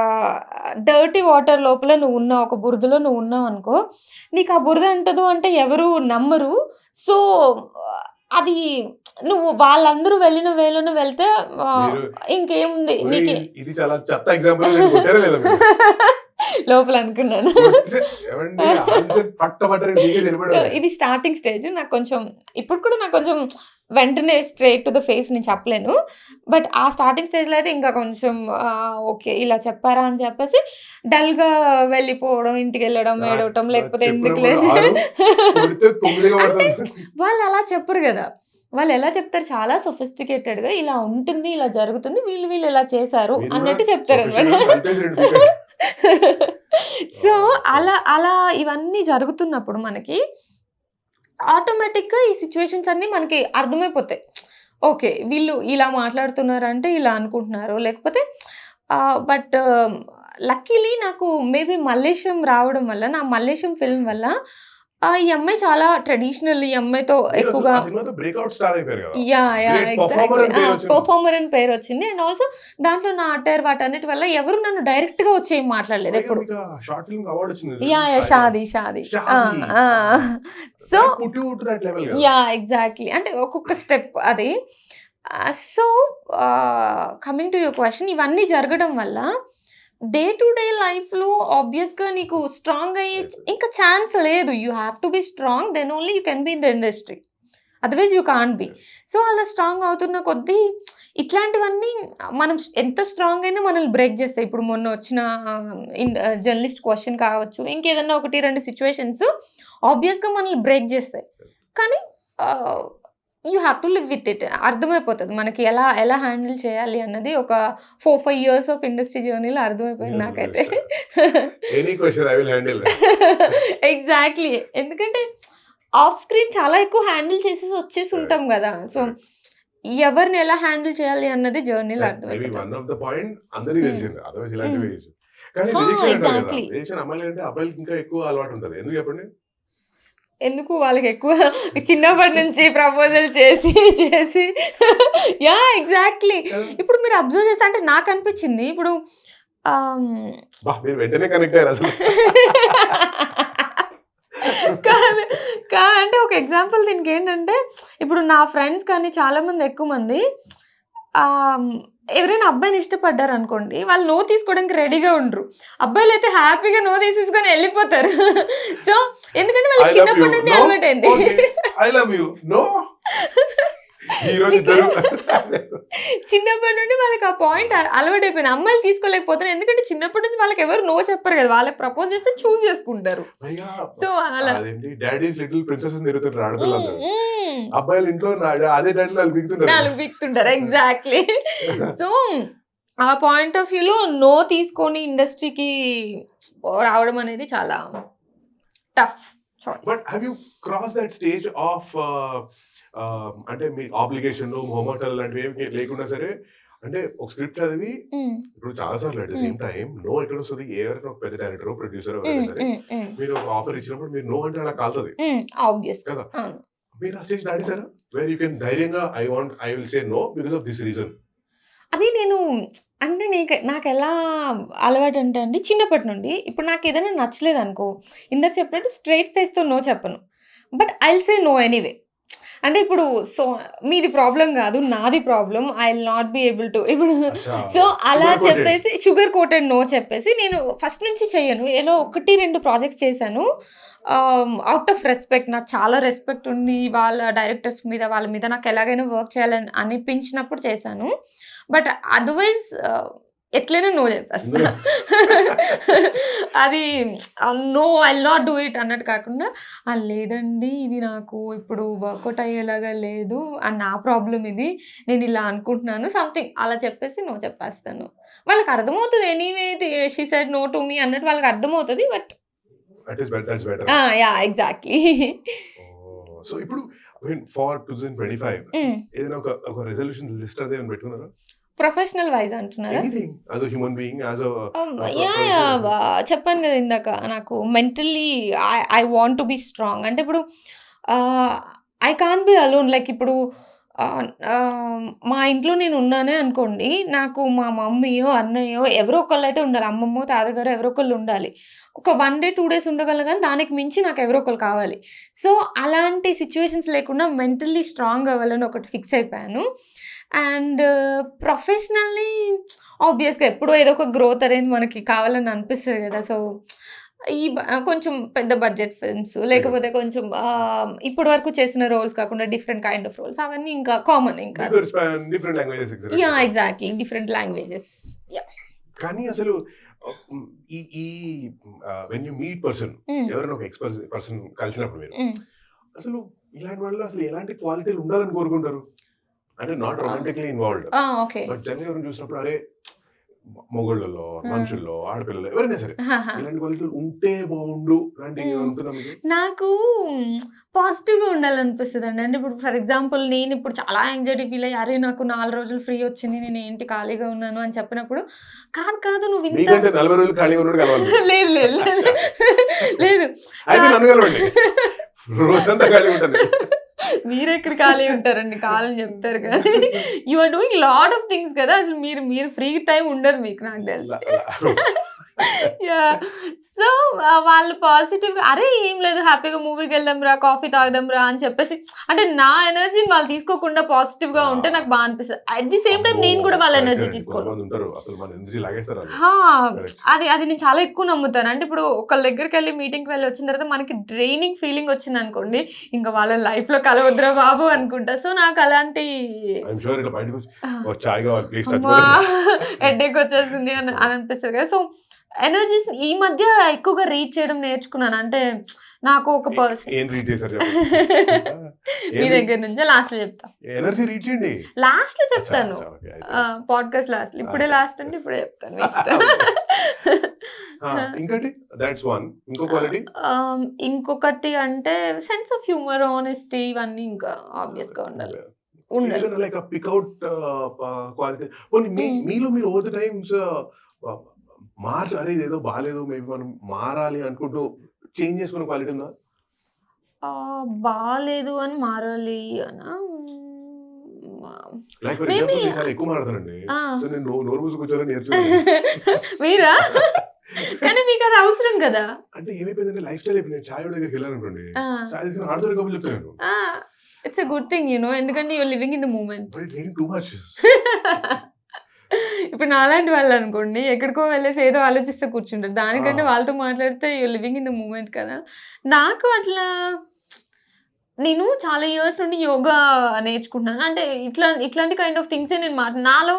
డర్టీ వాటర్ లోపల నువ్వు ఉన్నావు, ఒక బురదలో నువ్వు ఉన్నావు అనుకో, నీకు ఆ బురద అంటదు అంటే ఎవరు నమ్మరు. సో అది నువ్వు వాళ్ళందరూ వెళ్ళిన వేలోనే వెళ్తే ఇంకేముంది నీకు లోపల అనుకున్నాను. ఇది స్టార్టింగ్ స్టేజ్. నాకు కొంచెం ఇప్పుడు కూడా నాకు కొంచెం వెంటనే స్ట్రైట్ టు ద ఫేస్ నేను చెప్పలేను, బట్ ఆ స్టార్టింగ్ స్టేజ్లో అయితే ఇంకా కొంచెం ఓకే ఇలా చెప్పారా అని చెప్పేసి డల్గా వెళ్ళిపోవడం, ఇంటికి వెళ్ళడం, ఏడవటం, లేకపోతే ఎందుకు లేదు వాళ్ళు అలా చెప్పరు కదా. వాళ్ళు ఎలా చెప్తారు, చాలా సొఫిస్టికేటెడ్గా ఇలా ఉంటుంది, ఇలా జరుగుతుంది, వీళ్ళు ఇలా చేశారు అన్నట్టు చెప్తారు అనమాట. సో అలా ఇవన్నీ జరుగుతున్నప్పుడు మనకి ఆటోమేటిక్గా ఈ సిచ్యువేషన్స్ అన్నీ మనకి అర్థమైపోతాయి. ఓకే వీళ్ళు ఇలా మాట్లాడుతున్నారు అంటే ఇలా అనుకుంటున్నారు, లేకపోతే బట్ లక్కీలీ నాకు మేబీ మల్లేశం రావడం వల్ల, నా మల్లేశం ఫిల్మ్ వల్ల ఈ అమ్మాయి చాలా ట్రెడిషనల్, ఈ అమ్మాయితో ఎక్కువగా పర్ఫార్మర్ అని పేరు వచ్చింది. అండ్ ఆల్సో దాంట్లో నా అటైర్ వాటన్నిటి వల్ల ఎవరు నన్ను డైరెక్ట్ గా వచ్చి మాట్లాడలేదు ఎప్పుడు. Shaadi so exactly. అంటే ఒక్కొక్క స్టెప్ అది. So coming to your question, ఇవన్నీ జరగడం వల్ల డే టు డే లైఫ్లో ఆబ్వియస్గా నీకు స్ట్రాంగ్ అయ్యే ఇంకా ఛాన్స్ లేదు. You have to be strong, then only you can be in the industry, otherwise you can't be. So అలా స్ట్రాంగ్ అవుతున్న కొద్దీ ఇట్లాంటివన్నీ మనం ఎంత స్ట్రాంగ్ అయినా మనల్ని బ్రేక్ చేస్తాయి. ఇప్పుడు మొన్న వచ్చిన జర్నలిస్ట్ క్వశ్చన్ కావచ్చు, ఇంకేదన్నా 1-2 సిచ్యువేషన్స్ ఆబ్వియస్గా మనల్ని బ్రేక్ చేస్తాయి. కానీ you have to live with it. అర్థమైపోతది మనకి ఎలా ఎలా హ్యాండిల్ చేయాలి అన్నది ఒక 4-5 ఇయర్స్ ఆఫ్ ఇండస్ట్రీ జర్నీలో అర్థమైపోయింది నాకైతే. Any question I will handle. Exactly. ఎందుకంటే ఆఫ్ స్క్రీన్ చాలా ఎక్కువ హ్యాండిల్ చేసేసి వచ్చేసి ఉంటాం గదా! సో ఎవరిని ఎలా హ్యాండిల్ చేయాలి అన్నది జర్నీలో మేబీ అర్థమైపోతది. వన్ ఆఫ్ ద పాయింట్ అందరికీ హ్మ్. తెలిసింది. అదర్‌వైజ్ హ్మ్. ఇలాంటివి చేయొచ్చు. కానీ ఆ! రిజెక్షన్ అంటారు కదా! ఎగ్జాక్ట్‌లీ. రిజెక్షన్ అమ్మాయిలకంటే అబ్బాయిలకి ఇంకా ఎక్కువ అలవాటు ఉంటది. ఎందుకు చెప్పండి? ఎందుకు వాళ్ళకెక్కువ చిన్నప్పటి నుంచి ప్రపోజల్ చేసి చేసి యాహ్! ఎగ్జాక్ట్‌లీ. కదా! ఇప్పుడు మీరు అబ్జర్వ్ చేస్తే అంటే నాకనిపించింది ఇప్పుడు ఆహ్, మీరు వెంటనే కనెక్ట్ అయ్యారు అసలు. కాదు. అంటే ఒక ఎగ్జాంపుల్ దీనికేంటంటే, ఇప్పుడు నా ఫ్రెండ్స్ కానీ చాలామంది ఎక్కువ మంది ఎవరైనా అబ్బాయిని ఇష్టపడ్డారనుకోండి, వాళ్ళు నో తీసుకోవడానికి రెడీగా ఉండరు. అబ్బాయిలైతే హ్యాపీగా నో తీసేసుకొని ఎళ్ళిపోతారు. సో, ఎందుకంటే ఐ వాళ్ళకి లవ్ యూ. చిన్నప్పటి నుండి నో. అలవాటైంది. Okay. I love you. No. ఈరోజు ఇద్దరు చిన్నప్పటి నుండి వాళ్ళకి ఆ పాయింట్ అలవాటైపోయింది. అమ్మాయిలు తీసుకోలేకపోతున్నారు. ఎందుకంటే చిన్నప్పటి నుంచి వాళ్ళకి ఎవరు నో చెప్పరు కదా! వాళ్ళకి ప్రపోజ్ చేస్తే చూజ్ చేసుకుంటారు. పైగా సో, అలా. అదేంటి డాడీస్ లిటిల్ ప్రిన్సెస్ అని తిరుగుతుంటారు హ్మ్. ఆడపిల్లలందరూ. హ్మ్. అబ్బాయిలు ఇంట్లో అదే డాడీ వాళ్ళు బిగుతుంటారు. 4 పీకుతుంటారు. ఎగ్జాక్ట్‌లీ. సో, ఆ పాయింట్ ఆఫ్ వ్యూలో నో తీసుకొని ఇండస్ట్రీకి రావడం అనేది చాలా tough choice. But have you cross that stage of అంటే మీ ఆబ్లిగేషన్ మొహమాటాలు లాంటివి ఏమి లేకుండా సరే అంటే ఒక స్క్రిప్ట్ చదివి హ్మ్. ఇప్పుడు చాలా సార్లు at the same time no ఎక్కడ వస్తుంది ఎవరైనా ఒక పెద్ద డైరెక్టర్ ప్రొడ్యూసర్ ఎవరైనా హ్మ్. సరే హ్మ్. హ్మ్. మీరు ఒక ఆఫర్ ఇచ్చినప్పుడు మీరు నో అంటే అలా కాల్తుంది హ్మ్. ఆబ్వియస్. కదా. అవును. మీరు ఆ స్టేజ్ దాటేసారా వేర్ యూ కెన్ ధైర్యంగా I will say no because of this reason. అది నేను అంటే నాకెలా అలవాటంటే అండి చిన్నప్పటి నుండి ఇప్పుడు నాకేదైనా నచ్చలేదనుకో, ఇందాక చెప్పినట్టు స్ట్రెయిట్ ఫేస్‌తో నో చెప్పను. But I will say no anyway. అంటే ఇప్పుడు సో మీది ప్రాబ్లమ్ గాదు. నాది problem. I will not be able to ఇప్పుడు సో అలా షుగర్ కోటెడ్. చెప్పేసి షుగర్ కోటెడ్ నో చెప్పేసి నేను ఫస్ట్ నుంచి చెయ్యను. ఏదో 1, 2 ప్రాజెక్ట్స్ చేశాను. ఔట్ ఆఫ్ రెస్పెక్ట్ నాకు చాలా రెస్పెక్ట్ ఉంది. వాళ్ళ డైరెక్టర్స్ మీద, వాళ్ళ మీద నాకు ఎలాగైనా వర్క్ చేయాలని అనిపించినప్పుడు చేశాను. బట్ అదర్‌వైజ్ ఎట్లైనా నో చెప్పేస్తా. అది no I will not do it అన్నట్టు కాకుండా, లేదండి ఇది నాకు ఇప్పుడు వర్కౌట్ అయ్యేలాగా లేదు. నా ప్రాబ్లమ్ ఇది. నేను ఇలా అనుకుంటున్నాను. సంథింగ్ అలా చెప్పేసి నో చెప్పేస్తాను. వాళ్ళకి అర్థమవుతది anyway she said no to me అన్నట్టు వాళ్ళకి అర్థమవుతది. But that's better. Yeah! Exactly. So ఇప్పుడు ఫర్ 2025 హ్మ్. ఏదైనా ఒక రెజల్యూషన్ లిస్ట్ అదే పెట్టుకున్నారా? ప్రొఫెషనల్ వైస్ అంటున్నారా? Anything as a human being as yeah! చెప్పాను గదా! ఇందాక నాకు mentally I want to be strong. అంటే ఇప్పుడు I can't be alone. Like ఇప్పుడు మా ఇంట్లో నేను ఉన్నానే అనుకోండి. నాకు మా మమ్మీయో, అన్నయ్యో ఎవరో ఒకళ్ళైతే ఉండాలి. అమ్మమ్మో, తాతగారో ఎవరో ఒకళ్ళు ఉండాలి. ఒక 1 డే, 2 డేస్ ఉండగలను గానీ దానికి మించి నాకు ఎవరో ఒకళ్ళు కావాలి. సో, అలాంటి సిట్యుయేషన్స్ లేకుండా మెంటల్లీ స్ట్రాంగ్ అవ్వాలని ఒకటి ఫిక్స్ అయిపోయాను. అండ్ ప్రొఫెషనల్లీ ఆబ్వియస్‌గా ఎప్పుడో ఏదో ఒక గ్రోత్ అనేది మనకి కావాలని అనిపిస్తది గదా! సో, కొంచెం పెద్ద బడ్జెట్ ఫిల్మ్స్ లేకపోతే కొంచెం ఇప్పటి వరకు చేసిన రోల్స్ కాకుండా డిఫరెంట్ కైండ్ ఆఫ్ రోల్స్ అవన్నీ ఇంకా కామన్ ఇంకా. Different languages yeah! Exactly. Different languages. Yeah! కానీ అసలు ఈ ఈ వెన్ యూ మీట్ పర్సన్ హ్మ్. ఎవరైనా ఒక పర్సన్ కలిసినప్పుడు మీరు హ్మ్. అసలు ఇలాంటి వాళ్ళు అసలు ఎలాంటి క్వాలిటీలు ఉండాలని కోరుకుంటారు? అంటే not romantically involved okay. But general ఎవరైనా చూసినప్పుడు అరే మొగోళ్ళలో ఆ! మనుషుల్లో ఆడపిల్లలు ఎవరైనా సరే ఆహాహా! ఇలాంటి క్వాలిటీలు ఉంటే బాగుండు లాంటి హ్మ్. అనుకున్నా మీకు? నాకు పాజిటివ్‌గా ఉండాలనిపిస్తదండి. అంటే ఇప్పుడు ఫర్ ఎగ్జాంపుల్ నేనిప్పుడు చాలా యాంగ్జైటీ ఫీల్ అయ్యి, అరే! నాకు 4 రోజులు ఫ్రీ వచ్చింది. నేనేంటి ఖాళీగా ఉన్నాను అని చెప్పినప్పుడు, కాదు నువ్వింత మీకంటే 40 రోజులు ఖాళీగా ఉన్నాడు కలవాలి మీరు. లేదు. అచ్చా. లేదు. అయితే నన్ను కలవండి. రోజంతా ఖాళీగా ఉంటాను. మీరెక్కడ ఖాళీ ఉంటారండి. కాలని చెప్తారు కానీ you are doing lot of things కదా! అసలు మీరు ఫ్రీ టైమ్ ఉండదు మీకు నాకు తెలిసి. యాహ్! సో, వాళ్ళు పాజిటివ్‌గా అరే! ఏం లేదు హ్యాపీగా మూవీకెళ్దాంరా, కాఫీ తాగుదాంరా అని చెప్పేసి అంటే నా ఎనర్జీని వాళ్ళు తీసుకోకుండా పాజిటివ్‌గా ఉంటే నాకు బా అనిపిస్తది. అట్ ది సేమ్ టైమ్ నేను కూడా వాళ్ళ ఎనర్జీ తీసుకోను. కొంతమంది ఉంటారు అసలు మన ఎనర్జీ లాగేస్తారు వాళ్ళు. హా! Correct. అది నేను చాలా ఎక్కువ నమ్ముతాను. అంటే ఇప్పుడు ఒకళ్ళ దగ్గరికెళ్ళి మీటింగ్‌కి వెళ్ళి వచ్చిన తర్వాత మనకి డ్రైనింగ్ ఫీలింగ్ వచ్చిందనుకోండి, ఇంక వాళ్ళ లైఫ్‌లో కలవద్దురా బాబు అనుకుంటా. సో, నాకు అలాంటి ఐఎమ్ షూర్ ఇట్లా బయటకు వచ్చి ఓ చాయ్ కావాలి ప్లీజ్ అమ్మా! చచ్చిపోలేదు. హెడేక్ వచ్చేసింది అని అనిపిస్తది కదా! సో, ఎనర్జీస్ ఈ మధ్య ఎక్కువగా రీడ్ చేయడం నేర్చుకున్నాను. అంటే నాకు ఒక పర్సన్ ఏం రీడ్ చేశారు చెప్పండి. మీ దగ్గర నుంచే లాస్ట్ లో చెప్తా, ఎనర్జీ రీడ్ చేయండి. లాస్ట్ లో చెప్తాను, అచ్చా, okay, అయితే. Podcast last. ఇప్పుడే అచ్చా. లాస్ట్ అంటే ఇప్పుడే చెప్తాను, మీ ఇష్టం. ఇంకోటి దట్స్ వన్. ఇంకో క్వాలిటీ ఇంకొకటి అంటే సెన్స్ ఆఫ్ హ్యూమర్, ఆనెస్టీ, ఇవన్నీ ఇంకా ఆబ్వియస్ గా ఉండాలి. Like pick out quality. మీలో మీరు ఓవర్ ద టైమ్స్ అరే ఇదేదో బాగాలేదు, మేబీ మనం మారాలి అనుకుంటూ చేంజ్ చేసుకునే క్వాలిటీ ఉందా? బాలేదు అని మారాలి అనా, లైక్ ఫర్ Maybe- ఎగ్జాంపుల్ నేను చాలా ఎక్కువ మాట్లాడతానండి. ఆ. సో నేను నోరు మూసి కూర్చోవాలని నేర్చుకున్నాను. మీరా? కానీ మీకు అది అవసరం కదా. అంటే ఏమైపోయిందంటే లైఫ్ స్టైల్ అయిపోయింది. నేను చాయ్ దగ్గరికి వెళ్ళాను అనుకోండి, చాయ్ తీసుకుని ఆడుతూనే కబుర్లు చెప్తాను. ఇట్స్ ఎ గుడ్ థింగ్ ఎందుకంటే you're living in the moment. But it's reading too much. ఇప్పుడు నాలాంటి వాళ్ళు అనుకోండి, ఎక్కడికో వెళ్ళేసి ఏదో ఆలోచిస్తే కూర్చుంటారు, దానికంటే వాళ్ళతో మాట్లాడితే you're living in the moment కదా. నాకు అట్లా నేను చాలా ఇయర్స్ నుండి యోగా నేర్చుకుంటున్నాను. అంటే ఇట్లాంటి కైండ్ ఆఫ్ థింగ్సే నేను నాలో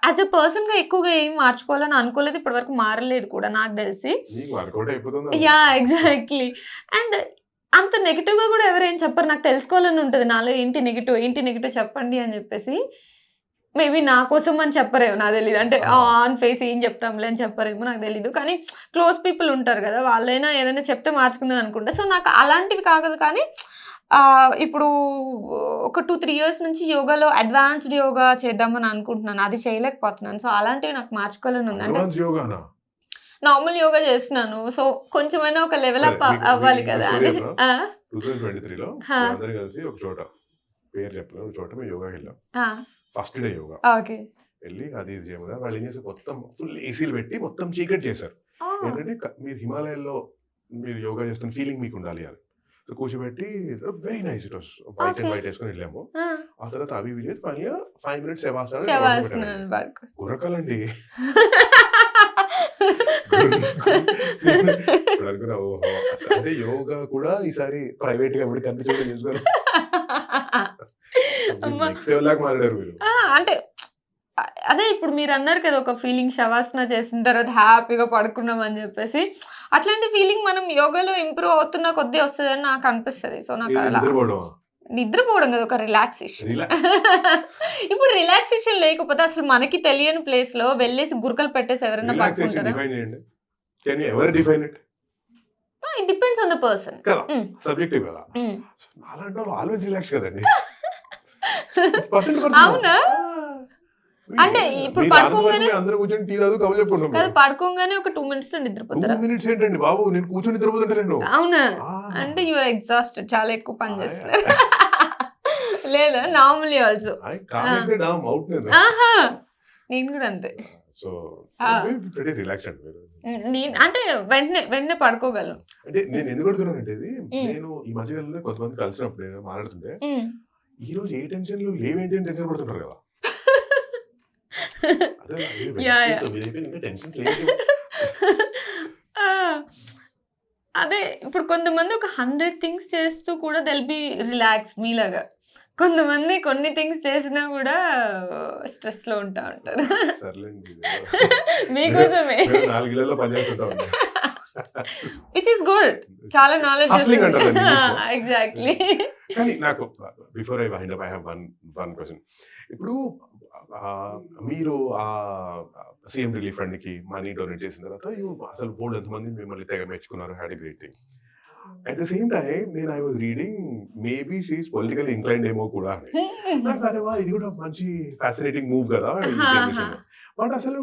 యాజ్ ఎ పర్సన్గా ఎక్కువగా ఏం మార్చుకోవాలని అనుకోలేదు, ఇప్పటివరకు మారలేదు కూడా నాకు తెలిసి. నీకు వర్కౌట్ అయిపోతుంది. Yeah exactly. అండ్ అంత నెగిటివ్గా కూడా ఎవరేం చెప్పరు, నాకు తెలుసుకోవాలని ఉంటుంది నాలో ఏంటి నెగిటివ్ చెప్పండి అని చెప్పేసి. మేబీ నా కోసం అని చెప్పరేమో నాకు తెలియదు, అంటే ఆన్ ఫేస్ ఏం చెప్తాంలే అని చెప్పరేమో నాకు తెలీదు. కానీ క్లోజ్ పీపుల్ ఉంటారు కదా, వాళ్ళైనా ఏదైనా చెప్తే మార్చుకుందాం అనుకుంటా. సో నాకు అలాంటివి కాదు. కానీ ఇప్పుడు ఒక 2-3 ఇయర్స్ నుంచి యోగాలో అడ్వాన్స్డ్ యోగా చేద్దామని అనుకుంటున్నాను, అది చేయలేకపోతున్నాను. సో అలాంటివి నాకు మార్చుకోవాలని ఉంది. అంటే అడ్వాన్స్ యోగానా? నార్మల్ యోగా చేస్తున్నాను, సో కొంచెమైనా ఒక లెవెల్ అప్ అవ్వాలి కదా అని. 2023లో అందరూ కలిసి ఒక చోట, పేరు చెప్పలేదు, ఒక చోట మేము యోగా వెళ్ళాం. ఫస్ట్ డే యోగా ఓకే, వెళ్ళి అది ఇది చేయమని వాళ్ళు ఏం చేశారు, మొత్తం ఫుల్ ఏసీలు పెట్టి మొత్తం చీకటి చేశారు. ఏంటంటే మీరు హిమాలయాల్లో మీరు యోగా చేస్తున్న ఫీలింగ్ మీకు ఉండాలి అని. సో కూర్చోబెట్టి very nice, it was white and white వేసుకొని వెళ్ళాము. ఆ తర్వాత అవి ఇవి చేసి పైన 5 minutes శవాసనాలు గురకాలండి. ఇప్పుడు అనుకున్నా, ఓహో అంటే యోగా కూడా ఈసారి ప్రైవేట్ గా ఇప్పుడు కనిపించే చేసుకోవాలి. నెక్స్ట్ లెవెల్ లాగా మాట్లాడారు మీరు. అంటే అదే ఇప్పుడు మీరు అన్నారు కదా, ఒక ఫీలింగ్ శవాసన చేసిన తర్వాత హ్యాపీగా పడుకున్నాం అని చెప్పేసి. అట్లాంటి ఫీలింగ్ మనం యోగాలో ఇంప్రూవ్ అవుతున్న కొద్దీ వస్తుంది అని నాకు అనిపిస్తుంది. సో నాకు అలా నిద్రపోవడం కదా ఒక రిలాక్సేషన్. ఇప్పుడు రిలాక్సేషన్ లేకపోతే అసలు మనకి తెలియని ప్లేస్ లో వెళ్ళేసి గురకలు పెట్టేసి ఎవరైనా పడుకుంటారా? It depends on the person. Subjective కదా. అలాంటి వాళ్ళు ఆల్వేస్ రిలాక్స్ కదండి. అవునా? అంటే ఇప్పుడు పడుకోగానే అందరూ కూర్చొని టీ తాగు కబుర్లు చెప్పుకుంటాం కదా, పడుకోగానే ఒక 2 minutes లో నిద్రపోతారా? 2 minutes ఏంటండి బాబు, నేను కూర్చొని నిద్రపోతుంటాను. అవునా? అంటే యువర్ ఎగ్జాస్టెడ్, చాలా ఎక్కువ పని చేస్తున్నారు. లేదా నార్మల్లీ ఆల్సో. నేను కూడా అంతే. సో రిలాక్స్ అండి. నేను అంటే వెంటనే పడుకోగలను. అంటే నేను ఎందుకు అడుగుతున్నానంటే, నేను ఈ మధ్యకాలంలో కొంతమంది కలిసినప్పుడు నేను మాట్లాడుతుంటే, ఈ రోజు ఏ టెన్షన్లు లేవేంటి అని టెన్షన్ పడుతుంటారు కదా. అదే ఇప్పుడు కొంతమంది ఒక 100 things చేస్తూ కూడా దెల్ బి రిలాక్స్ మీలాగా. కొంతమంది కొన్ని థింగ్స్ చేసినా కూడా స్ట్రెస్ లో ఉంటా ఉంటారు. మీకోసమే విచ్ ఇస్ గుడ్, చాలా నాలెడ్జ్. ఎగ్జాక్ట్లీ. కానీ నాకు before I wind up I have one question. ఇప్పుడు మీరు ఆ సీఎం రిలీఫ్ ఫండ్ కి మనీ డొనేట్ చేసిన తర్వాత అసలు బోల్డ్ ఎంతమంది మిమ్మల్ని తెగ మెచ్చుకున్నారు, had great thing. At the same time నేను I was reading maybe she's political inclined ఏమో కూడా అని. నాకు అరేవా ఇది కూడా మంచి ఫ్యాసినేటింగ్ మూవ్ కదా. బట్ అసలు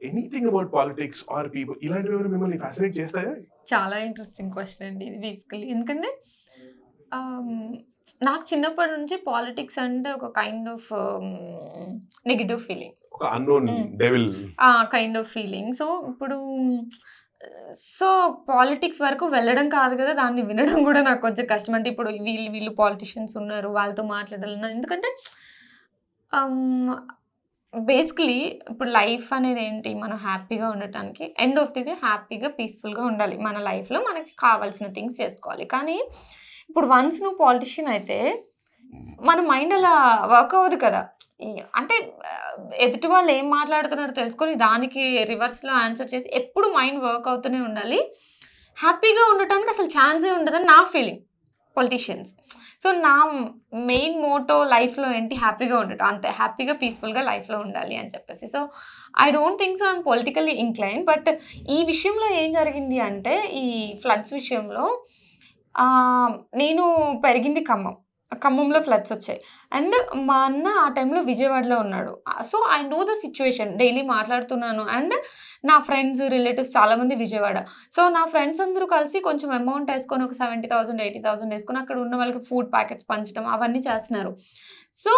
anything about politics or people ఇలాంటివి ఏమైనా మిమ్మల్ని ఫ్యాసినేట్ చేస్తాయా? చాలా ఇంట్రెస్టింగ్ క్వశ్చన్ అండి ఇది బేసికలీ. ఎందుకంటే నాకు చిన్నప్పటి నుంచి పాలిటిక్స్ అంటే ఒక కైండ్ ఆఫ్ నెగటివ్ ఫీలింగ్, ఒక unknown devil kind of feeling. So politics వరకు వెళ్ళడం కాదు కదా, దాన్ని వినడం కూడా నాకు కొంచెం కష్టం. అంటే ఇప్పుడు వీళ్ళు పాలిటిషియన్స్ ఉన్నారు, వాళ్ళతో మాట్లాడాలన్నా. ఎందుకంటే బేసికలీ ఇప్పుడు లైఫ్ అనేది ఏంటి, మనం హ్యాపీగా ఉండటానికి ఎండ్ ఆఫ్ ది డే హ్యాపీగా పీస్ఫుల్గా ఉండాలి. మన లైఫ్లో మనకి కావాల్సిన థింగ్స్ చేసుకోవాలి. కానీ ఇప్పుడు వన్స్ నువ్వు పాలిటిషియన్ అయితే మన మైండ్ అలా వర్క్ అవ్వదు కదా. అంటే ఎదుటి వాళ్ళు ఏం మాట్లాడుతున్నారో తెలుసుకొని దానికి రివర్స్లో ఆన్సర్ చేసి ఎప్పుడు మైండ్ వర్క్ అవుతూనే ఉండాలి. హ్యాపీగా ఉండటానికి అసలు ఛాన్సే ఉండదని నా ఫీలింగ్ పొలిటీషియన్స్. సో నా మెయిన్ మోటో లైఫ్లో ఏంటి, హ్యాపీగా ఉండటం, అంతే, హ్యాపీగా పీస్ఫుల్గా లైఫ్లో ఉండాలి అని చెప్పేసి. So I don't think so I'm politically incline. But ఈ విషయంలో ఏం జరిగింది అంటే, ఈ ఫ్లడ్స్ విషయంలో నేను పెరిగింది ఖమ్మంలో ఫ్లడ్స్ వచ్చాయి. అండ్ మా అన్న ఆ టైంలో విజయవాడలో ఉన్నాడు. So I know the situation, daily మాట్లాడుతున్నాను. అండ్ నా ఫ్రెండ్స్, రిలేటివ్స్ చాలామంది విజయవాడ. సో నా ఫ్రెండ్స్ అందరూ కలిసి కొంచెం అమౌంట్ వేసుకొని, ఒక 70,000 80,000 వేసుకొని అక్కడ ఉన్న వాళ్ళకి ఫుడ్ ప్యాకెట్స్ పంచడం అవన్నీ చేస్తున్నారు. So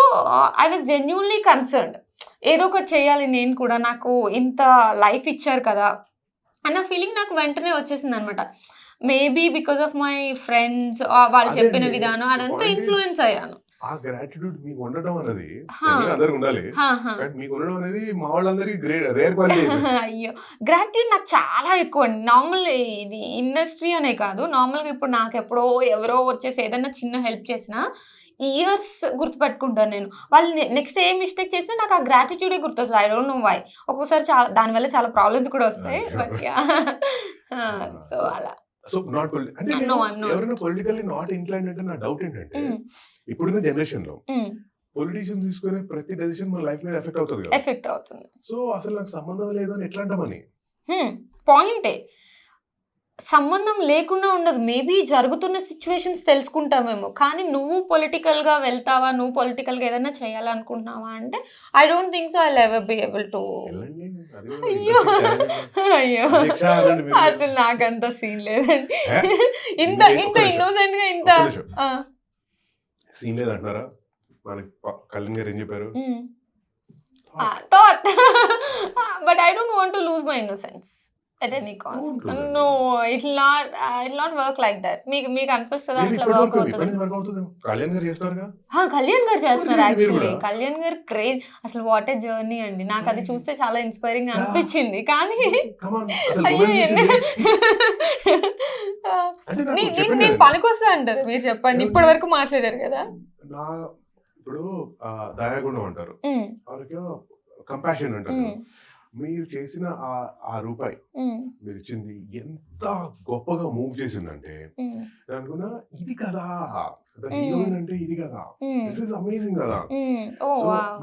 I was genuinely concerned, ఏదో ఒకటి చేయాలి నేను కూడా, నాకు ఇంత లైఫ్ ఇచ్చారు కదా అన్న ఫీలింగ్ నాకు వెంటనే వచ్చేసింది అనమాట. Maybe because of my friends, వాళ్ళు చెప్పిన విధానం అదంతా ఇన్ఫ్లుయెన్స్ అయ్యాను. ఆ గ్రాటిట్యూడ్ మీకు ఉండడం అనేది అందరికి ఉండాలి. మీకు ఉండడం అనేది మా వాళ్ళందరికీ రేర్ క్వాలిటీ. అయ్యో, గ్రాటిట్యూడ్ నాకు చాలా ఎక్కువ అండి. నార్మల్ ఇది ఇండస్ట్రీ అనే కాదు, నార్మల్గా ఇప్పుడు నాకు ఎప్పుడో ఎవరో వచ్చేసి ఏదైనా చిన్న హెల్ప్ చేసినా ఇయర్స్ గుర్తుపెట్టుకుంటాను నేను. వాళ్ళు నెక్స్ట్ ఏ మిస్టేక్ చేసినా నాకు ఆ గ్రాటిట్యూడే గుర్తొస్తుంది. I don't know why. ఒక్కొక్కసారి చాలా దానివల్ల చాలా ప్రాబ్లమ్స్ కూడా వస్తాయి. బట్ సో అలా. సో నాట్ అంటే ఎవరైనా పొలిటికల్లీ నాట్ ఇంక్లైన్డ్ అంటే నా డౌట్ ఏంటంటే, ఇప్పుడున్న జనరేషన్ లో పొలిటీషియన్స్ తీసుకునే ప్రతి డెసిషన్ మన లైఫ్ మీద ఎఫెక్ట్ అవుతుంది కదా. ఎఫెక్ట్ అవుతుంది. సో అసలు నాకు సంబంధం లేదు అని ఎట్లా అంటామని పాయింటే, సంబంధం లేకుండా ఉండదు. మేబీ జరుగుతున్న సిచ్యువేషన్స్ తెలుసుకుంటామేమో, కానీ నువ్వు పొలిటికల్గా వెళ్తావా, నువ్వు పొలిటికల్గా ఏదైనా చేయాలనుకుంటున్నావా అంటే I don't think so I ever be able to. అయ్యో అయ్యో, అసలు నాకంత సీన్ లేదండి. ఇంత ఇన్నోసెంట్ గా ఇంత సీన్ లేదు అంటారా? మనకి కళ్యాణ్ గారు ఏం చెప్పారు? Thought, but I don't want to lose my innocence at any cost. No, it will not work like that. మీకు అనిపిస్తుందా అట్లా వర్క్ అవుతుంది? కళ్యాణ్ గారు చేస్తారుగా. కళ్యాణ్ గారు చేస్తున్నారు. యాక్చువల్లీ కళ్యాణ్ గారు క్రేజ్, అసలు వాట్ ఏ జర్నీ అండి. నాకు అది చూస్తే చాలా ఇన్స్పైరింగ్ అనిపించింది. కానీ అయ్యో, నేను పనికొస్తా అంటారు మీరు, చెప్పండి. ఇప్పటి వరకు మాట్లాడారు కదా. ఇప్పుడు దయాగుణం అంటారు, కంపాషన్ అంటారు. మీరు చేసిన ఆ రూపాయి మీరు ఇచ్చింది ఎంత గొప్పగా మూవ్ చేసిందంటే, అనుకున్నా ఇది కదా హీరోయిన్ అంటే, ఇది కదా, దిస్ ఇస్ అమేజింగ్ కదా.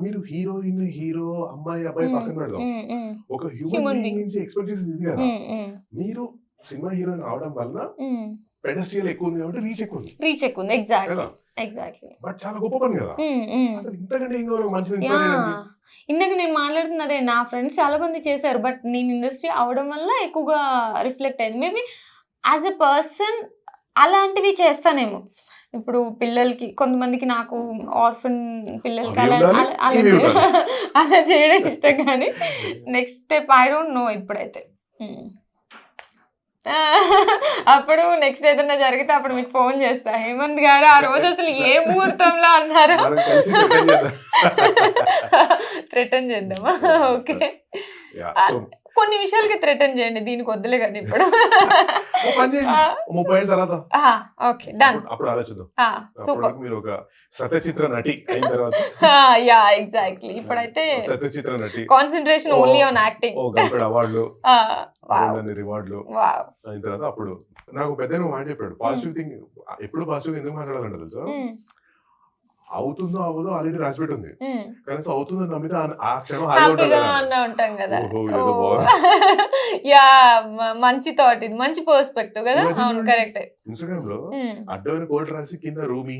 మీరు హీరోయిన్, హీరో, అమ్మాయి, అబ్బాయి పక్కన పెడదాం, ఒక హ్యూమన్ బీయింగ్ నుంచి ఎక్స్పెక్ట్ చేసేది ఇది కదా. మీరు సినిమా హీరోయిన్ అవడం వలన పెడస్ట్రియల్ ఎక్కువ ఉంది కాబట్టి రీచ్ ఎక్కువ ఉంది. ఎగ్జాక్ట్లీ. బట్ చాలా గొప్ప పని కదా. అసలు ఇంతకంటే ఏం కావాలి మనిషిని? ఇందాక నేను మాట్లాడుతున్నదే, నా ఫ్రెండ్స్ చాలా మంది చేశారు, బట్ నేను ఇండస్ట్రీ అవడం వల్ల ఎక్కువగా రిఫ్లెక్ట్ అయింది. మేబీ యాజ్ ఎ పర్సన్ అలాంటివి చేస్తానేమో. ఇప్పుడు పిల్లలకి, కొంతమందికి నాకు ఆర్ఫన్ పిల్లలకి అలా చేయడం ఇష్టం. కానీ next step I don't no ఇప్పుడైతే. అప్పుడు నెక్స్ట్ ఏదైనా జరిగితే అప్పుడు మీకు ఫోన్ చేస్తా, హేమంత్ గారు ఆ రోజు అసలు ఏ ముహూర్తంలో అన్నారు, థ్రెటన్ చేద్దామా? ఓకే, కొన్ని విషయాలకి థ్రెటన్ చేయండి, దీనికి వద్దులే కానీ ఇప్పుడు. Okay, done. అప్పుడు ఆలోచిద్దాం. సూపర్. మీరు ఒక సత్యచిత్ర నటి అయిన తర్వాత, యా ఎగ్జాక్ట్లీ, ఇప్పుడైతే సత్యచిత్ర నటి, కాన్సంట్రేషన్ ఓన్లీ ఆన్ యాక్టింగ్. అవార్డులు, రివార్డులు అయిన తర్వాత అప్పుడు నాకు పెద్ద మాట చెప్పాడు, పాజిటివ్ థింగ్. ఎప్పుడు పాజిటివ్ ఎందుకు మాట్లాడాలంటే తెలుసా, అవుతుందో అవ్వదో ఆల్రెడీ రాసి పెట్టుంది, కనీసం అవుతుందో నమ్మితే ఆ క్షణం ఉంటాం కదా. యా, మంచి థాట్, ఇది మంచి పర్స్పెక్టివ్ కదా. అవును, కరెక్ట్. ఇన్స్టాగ్రామ్ లో అడ్డమైన కోట్ రాసి కింద రూమీ,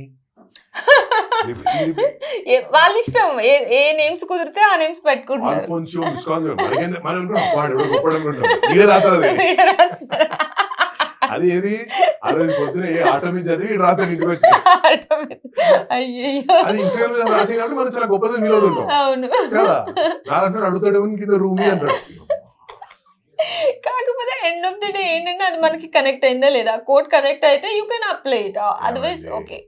వాళ్ళ ఇష్టం, ఏ నేమ్స్ కుదిరితే ఆ నేమ్స్ పెట్టుకుంటారు. అది ఏది అరవై పొద్దున ఆటో మీద చదివి రాత్రి ఇంటికి వచ్చి అది ఇన్స్టాగ్రామ్ రాసి కాబట్టి మనం చాలా గొప్పది ఫీల్ అవుతుంటాం కదా. నాలంటే అడుగుతాడు కింద రూమీ అంటాడు. కాకపోతే ఎండ్ ఆఫ్ ది డే ఏంటంటే అది మనకి కనెక్ట్ అయిందా లేదా, కోట్ కనెక్ట్ అయితే you can apply it, otherwise okay.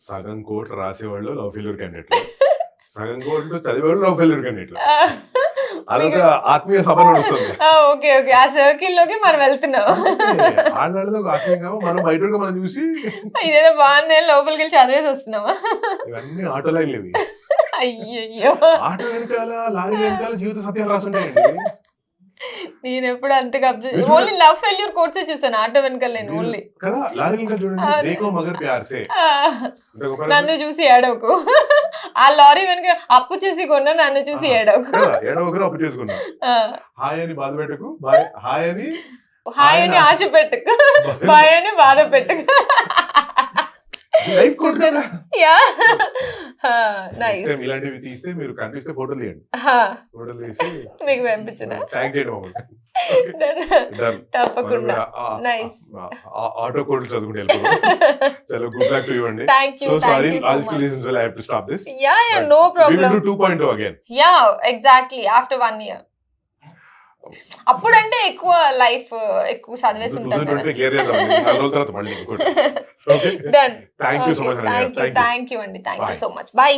సగం కోట్ రాసేవాళ్ళు లవ్ ఫెయిల్యూర్ క్యాండిడేట్లు, సగం కోట్లు చదివేవాళ్ళు లవ్ ఫెయిల్యూర్ క్యాండిడేట్లు. అదొక ఆత్మీయ సభ నడుస్తుంది. ఓకే ఓకే, ఆ సర్కిల్ లోకి మనం వెళ్తున్నాం. ఆడవాళ్ళతో ఒక ఆత్మీయంగా మనం బయట మనం చూసి ఇదేదో బాగుంది లోపలికి వెళ్ళి చదివేసి వస్తున్నామా. ఇవన్నీ ఆటో లైన్లు ఇవి. అయ్యయ్యో, ఆటో వెనకాల లారీ వెనకాల జీవిత సత్యాలు రాసుంటాయండి. నేను ఎప్పుడు అంతగా ఓన్లీ లవ్ ఫెయిల్యూర్ కోర్సే చూసాను ఆటో వెనకాల నేను ఓన్లీ. కదా లారీ ఇంకా చూడండి, దేకో మగర్ ప్యార్ సే. నన్ను చూసి ఏడవకు, ఆ లారీ వెనక అప్పు చేసి కొన్నా నన్ను చూసి ఏడవకు. ఏడవకరు అప్పు చేసుకున్నా. హాయ్ అని బాధ పెట్టుకు, హాయ్ అని ఆశ పెట్టుకు, బాయ్ అని బాధ పెట్టుకు. లైఫ్ కొట్టారా? Yeah nice. ఇలాంటివి తీస్తే మీరు కనిపిస్తే ఫోటోలు తీయండి, ఫోటోలు తీసి మీకు పంపించిన ట్యాగ్ చేయడం అవ్వండి. తప్పకుండా. నైస్. ఆటో కోడ్ చదువుకుంటే చలో గుడ్ లక్ టు యు అండి. Thank you. So sorry, all reasons will I have to stop this. Yeah, no problem. We will do 2.0 again. Yeah, exactly. After 1 year. అప్పుడంటే ఎక్కువ లైఫ్ ఎక్కువ చదివేసి ఉంటాను. 2025 క్లియర్ చేద్దాం, 4 రోజుల తర్వాత మళ్ళీ ఇంకోటి. Okay, done. Thank you so much. Thank you అండి, థాంక్యూ సో మచ్. బై.